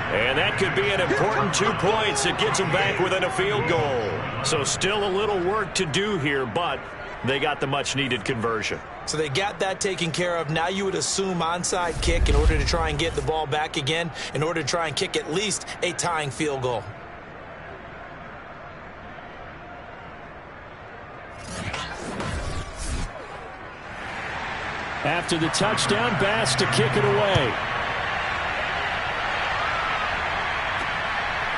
And that could be an important 2 points. It gets them back within a field goal. So still a little work to do here, but they got the much-needed conversion. So they got that taken care of. Now you would assume onside kick in order to try and get the ball back again, in order to try and kick at least a tying field goal. After the touchdown, Bass to kick it away.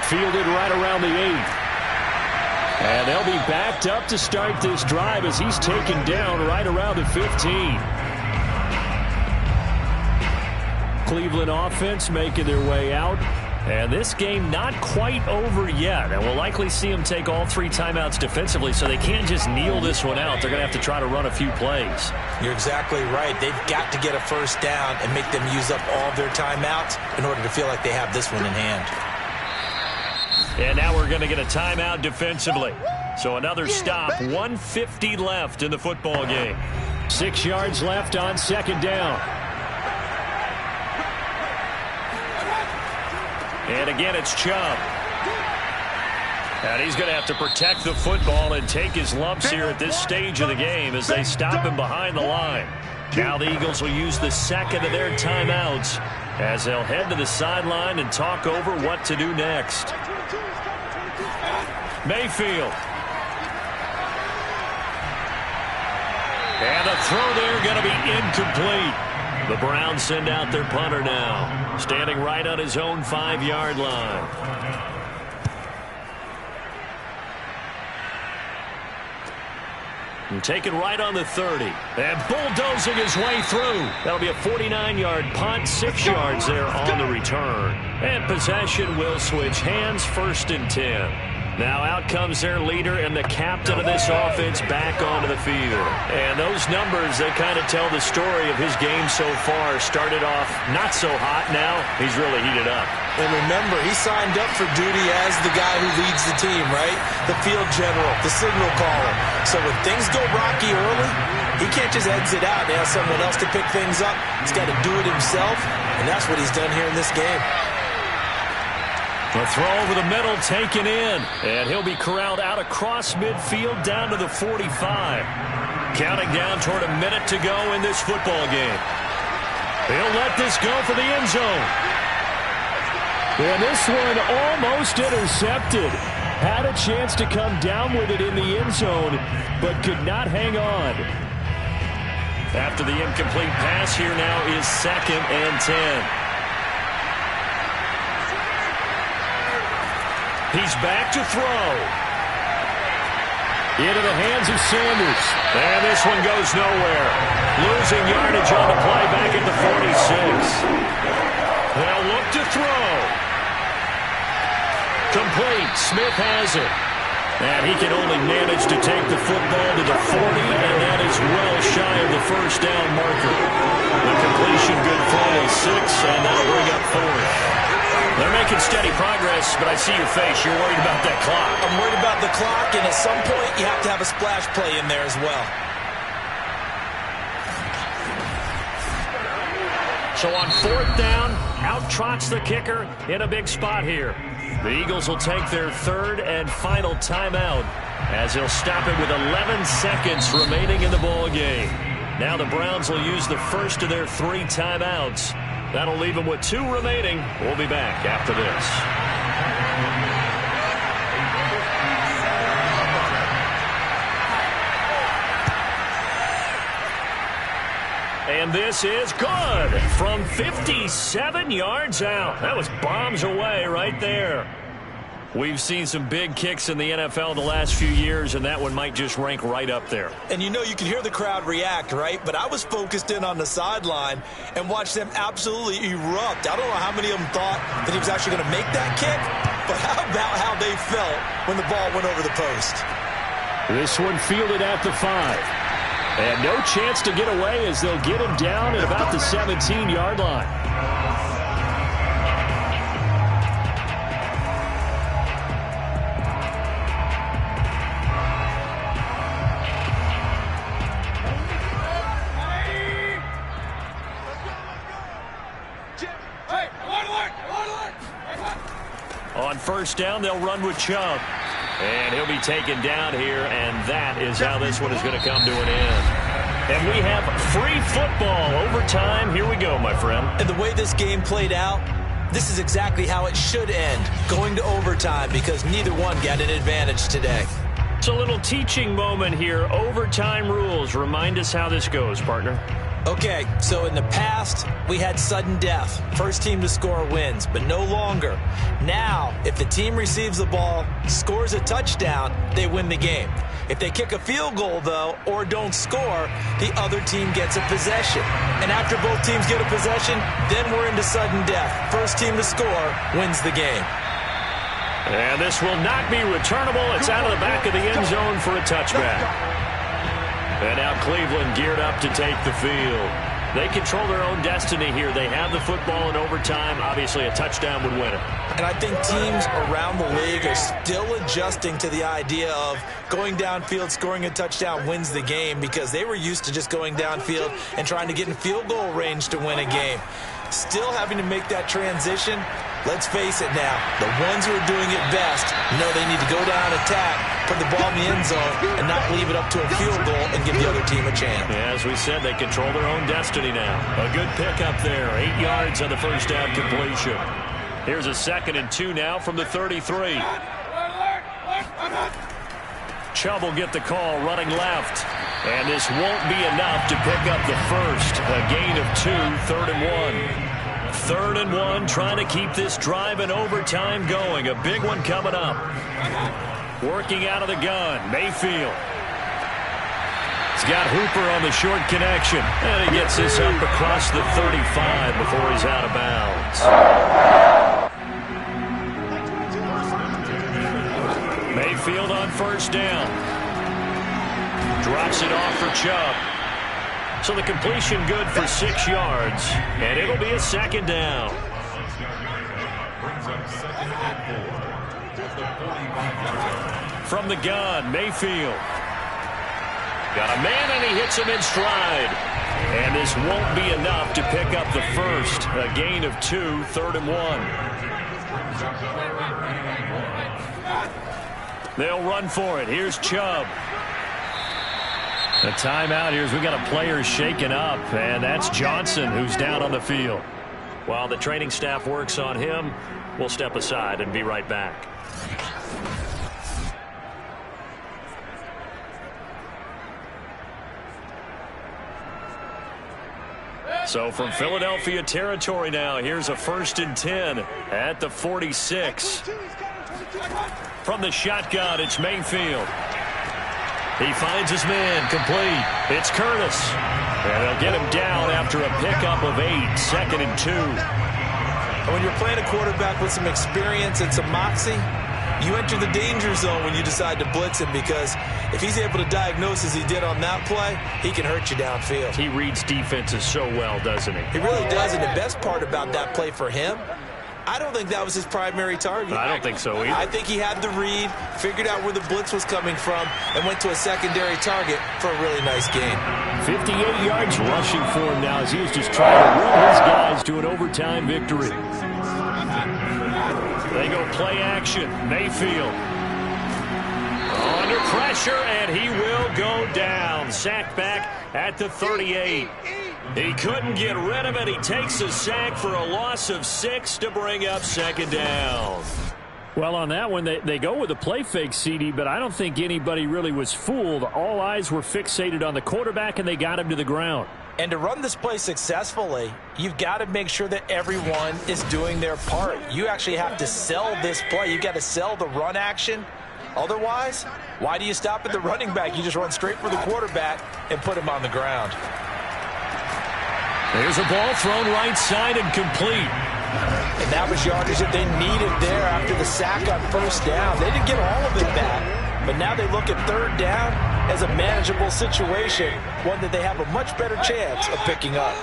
Fielded right around the 8. And they'll be backed up to start this drive as he's taken down right around the 15. Cleveland offense making their way out. And this game not quite over yet. And we'll likely see them take all 3 timeouts defensively, so they can't just kneel this one out. They're going to have to try to run a few plays. You're exactly right. They've got to get a first down and make them use up all their timeouts in order to feel like they have this one in hand. And now we're going to get a timeout defensively. So another stop, 1:50 left in the football game. 6 yards left on second down. And again, it's Chubb. And he's going to have to protect the football and take his lumps here at this stage of the game as they stop him behind the line. Now the Eagles will use the second of their timeouts as they'll head to the sideline and talk over what to do next. Mayfield. And the throw there going to be incomplete. The Browns send out their punter now, standing right on his own 5-yard line. And taken right on the 30. And bulldozing his way through. That'll be a 49-yard punt, 6 yards there on the return. And possession will switch hands, 1st and 10. Now out comes their leader and the captain of this offense back onto the field. And those numbers, they kind of tell the story of his game so far. Started off not so hot. Now he's really heated up. And remember, he signed up for duty as the guy who leads the team, right? The field general, the signal caller. So when things go rocky early, he can't just exit out and ask someone else to pick things up. He's got to do it himself, and that's what he's done here in this game. The throw over the middle taken in, and he'll be corralled out across midfield down to the 45. Counting down toward a minute to go in this football game. He'll let this go for the end zone. And this one almost intercepted. Had a chance to come down with it in the end zone, but could not hang on. After the incomplete pass, here now is 2nd and 10. He's back to throw. Into the hands of Sanders. And this one goes nowhere. Losing yardage on the play back at the 46. They'll look to throw. Complete. Smith has it. And he can only manage to take the football to the 40, and that is well shy of the first down marker. The completion good for only 6, and that'll bring up 4th. They're making steady progress, but I see your face. You're worried about that clock. I'm worried about the clock, and at some point, you have to have a splash play in there as well. So on 4th down, out trots the kicker in a big spot here. The Eagles will take their 3rd and final timeout as they'll stop it with 11 seconds remaining in the ball game. Now the Browns will use the first of their 3 timeouts. That'll leave them with 2 remaining. We'll be back after this. And this is good from 57 yards out. That was bombs away right there. We've seen some big kicks in the NFL the last few years, and that one might just rank right up there. And you know, you can hear the crowd react, right? But I was focused in on the sideline and watched them absolutely erupt. I don't know how many of them thought that he was actually going to make that kick, but how about how they felt when the ball went over the post? This one fielded at the 5. And no chance to get away as they'll get him down at about the 17-yard line. On 1st down, they'll run with Chubb. And he'll be taken down here, and that is how this one is going to come to an end. And we have free football overtime. Here we go, my friend. And the way this game played out, this is exactly how it should end, going to overtime, because neither one got an advantage today. It's a little teaching moment here. Overtime rules. Remind us how this goes, partner. Okay, so in the past, we had sudden death. First team to score wins, but no longer. Now, if the team receives the ball, scores a touchdown, they win the game. If they kick a field goal, though, or don't score, the other team gets a possession. And after both teams get a possession, then we're into sudden death. First team to score wins the game. And this will not be returnable. It's out of the back of the end zone for a touchback. And now Cleveland geared up to take the field. They control their own destiny here. They have the football in overtime. Obviously, a touchdown would win it. And I think teams around the league are still adjusting to the idea of going downfield, scoring a touchdown wins the game, because they were used to just going downfield and trying to get in field goal range to win a game. Still having to make that transition. Let's face it now, the ones who are doing it best know they need to go down, attack, put the ball in the end zone, and not leave it up to a field goal and give the other team a chance. Yeah, as we said, they control their own destiny now. A good pickup there, 8 yards on the first down completion. Here's a 2nd and 2 now from the 33. Chubb will get the call running left. And this won't be enough to pick up the first. A gain of 2, 3rd and 1. 3rd and 1, trying to keep this drive in overtime going. A big one coming up. Working out of the gun, Mayfield. He's got Hooper on the short connection. And he gets this up across the 35 before he's out of bounds. Mayfield on first down. Drops it off for Chubb. So the completion good for 6 yards. And it'll be a 2nd down. From the gun, Mayfield. Got a man and he hits him in stride. And this won't be enough to pick up the first. A gain of 2, 3rd and 1. They'll run for it. Here's Chubb. A timeout here as we got a player shaken up, and that's Johnson who's down on the field. While the training staff works on him, we'll step aside and be right back. So from Philadelphia territory now, here's a 1st and 10 at the 46. From the shotgun, it's Mayfield. He finds his man, complete. It's Curtis. And they'll get him down after a pickup of 8, 2nd and 2. When you're playing a quarterback with some experience and some moxie, you enter the danger zone when you decide to blitz him, because if he's able to diagnose as he did on that play, he can hurt you downfield. He reads defenses so well, doesn't he? He really does, and the best part about that play for him, I don't think that was his primary target. I don't think so either. I think he had the read, figured out where the blitz was coming from, and went to a secondary target for a really nice gain. 58 yards rushing for him now as he was just trying to will his guys to an overtime victory. They go play action. Mayfield. Under pressure, and he will go down. Sacked back at the 38. He couldn't get rid of it. He takes a sack for a loss of 6 to bring up 2nd down. Well, on that one, they go with a play fake, CD, but I don't think anybody really was fooled. All eyes were fixated on the quarterback, and they got him to the ground. And to run this play successfully, you've got to make sure that everyone is doing their part. You actually have to sell this play. You've got to sell the run action. Otherwise, why do you stop at the running back? You just run straight for the quarterback and put him on the ground. There's a ball thrown right side and complete. And that was yardage that they needed there after the sack on first down. They didn't get all of it back, but now they look at 3rd down as a manageable situation, one that they have a much better chance of picking up.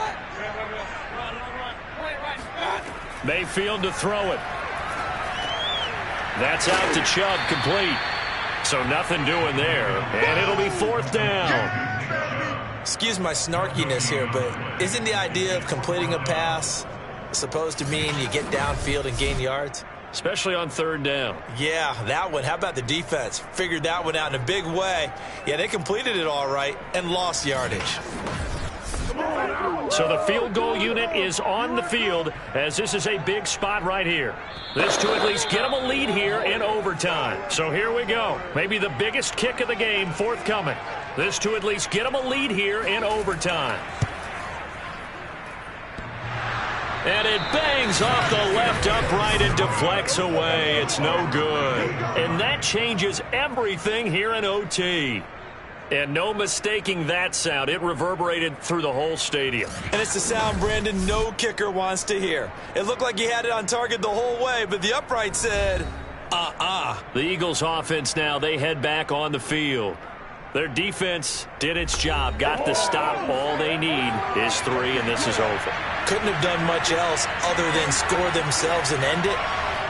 Mayfield to throw it. That's out to Chubb, complete. So nothing doing there, and it'll be 4th down. Excuse my snarkiness here, but isn't the idea of completing a pass supposed to mean you get downfield and gain yards? Especially on 3rd down. Yeah, that one. How about the defense? Figured that one out in a big way. Yeah, they completed it all right and lost yardage. So the field goal unit is on the field as this is a big spot right here. This to at least get them a lead here in overtime. So here we go. Maybe the biggest kick of the game forthcoming. This to at least get them a lead here in overtime. And it bangs off the left upright and deflects away. It's no good. And that changes everything here in OT. And no mistaking that sound. It reverberated through the whole stadium. And it's the sound, Brandon, no kicker wants to hear. It looked like he had it on target the whole way, but the upright said, The Eagles offense now, they head back on the field. Their defense did its job, got the stop. All they need is 3, and this is over. Couldn't have done much else other than score themselves and end it.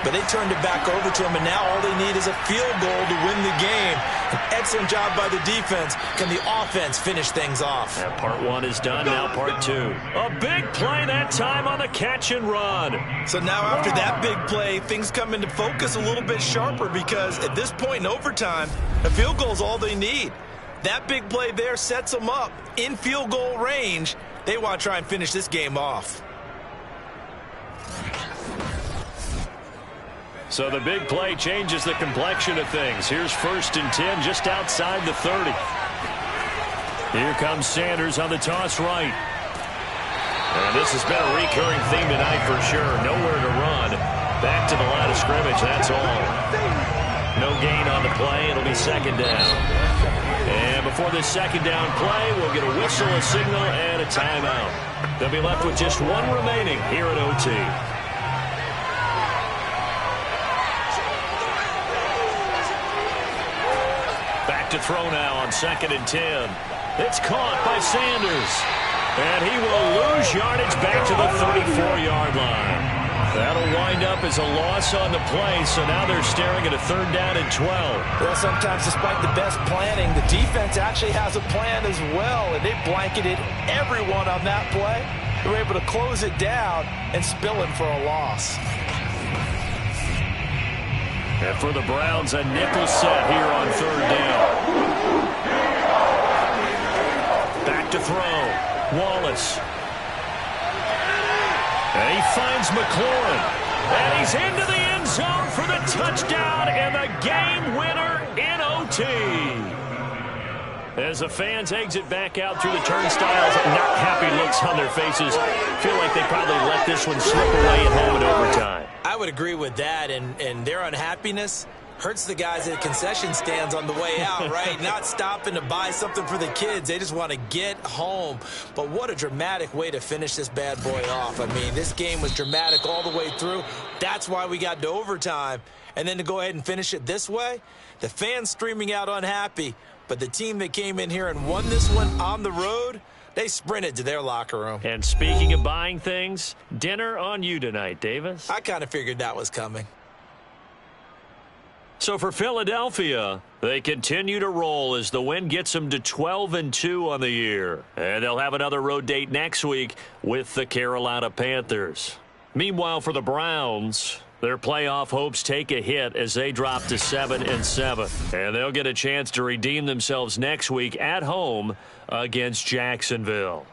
But they turned it back over to them, and now all they need is a field goal to win the game. An excellent job by the defense. Can the offense finish things off? Yeah, part 1 is done, now part 2. A big play that time on the catch and run. So now after that big play, things come into focus a little bit sharper because at this point in overtime, a field goal is all they need. That big play there sets them up in field goal range. They want to try and finish this game off. So the big play changes the complexion of things. Here's 1st and 10 just outside the 30. Here comes Sanders on the toss right. And this has been a recurring theme tonight for sure. Nowhere to run. Back to the line of scrimmage, that's all. No gain on the play. It'll be 2nd down. And before this 2nd down play, we'll get a whistle, a signal, and a timeout. They'll be left with just 1 remaining here at OT. Back to throw now on 2nd and 10. It's caught by Sanders. And he will lose yardage back to the 34-yard line. That'll wind up as a loss on the play, so now they're staring at a 3rd down and 12. Well, sometimes despite the best planning, the defense actually has a plan as well, and they blanketed everyone on that play. They were able to close it down and spill it for a loss. And for the Browns, a nickel set here on 3rd down. Back to throw. Wallace. And he finds McLaurin. And he's into the end zone for the touchdown and the game winner in OT. As the fans exit back out through the turnstiles, not happy looks on their faces. Feel like they probably let this one slip away at home in overtime. I would agree with that, and their unhappiness hurts the guys at concession stands on the way out, right? Not stopping to buy something for the kids. They just want to get home. But what a dramatic way to finish this bad boy off. I mean, this game was dramatic all the way through. That's why we got to overtime. And then to go ahead and finish it this way, the fans streaming out unhappy. But the team that came in here and won this one on the road, they sprinted to their locker room. And speaking of buying things, dinner on you tonight, Davis. I kind of figured that was coming. So for Philadelphia, they continue to roll as the win gets them to 12-2 on the year. And they'll have another road date next week with the Carolina Panthers. Meanwhile, for the Browns, their playoff hopes take a hit as they drop to 7-7. And they'll get a chance to redeem themselves next week at home against Jacksonville.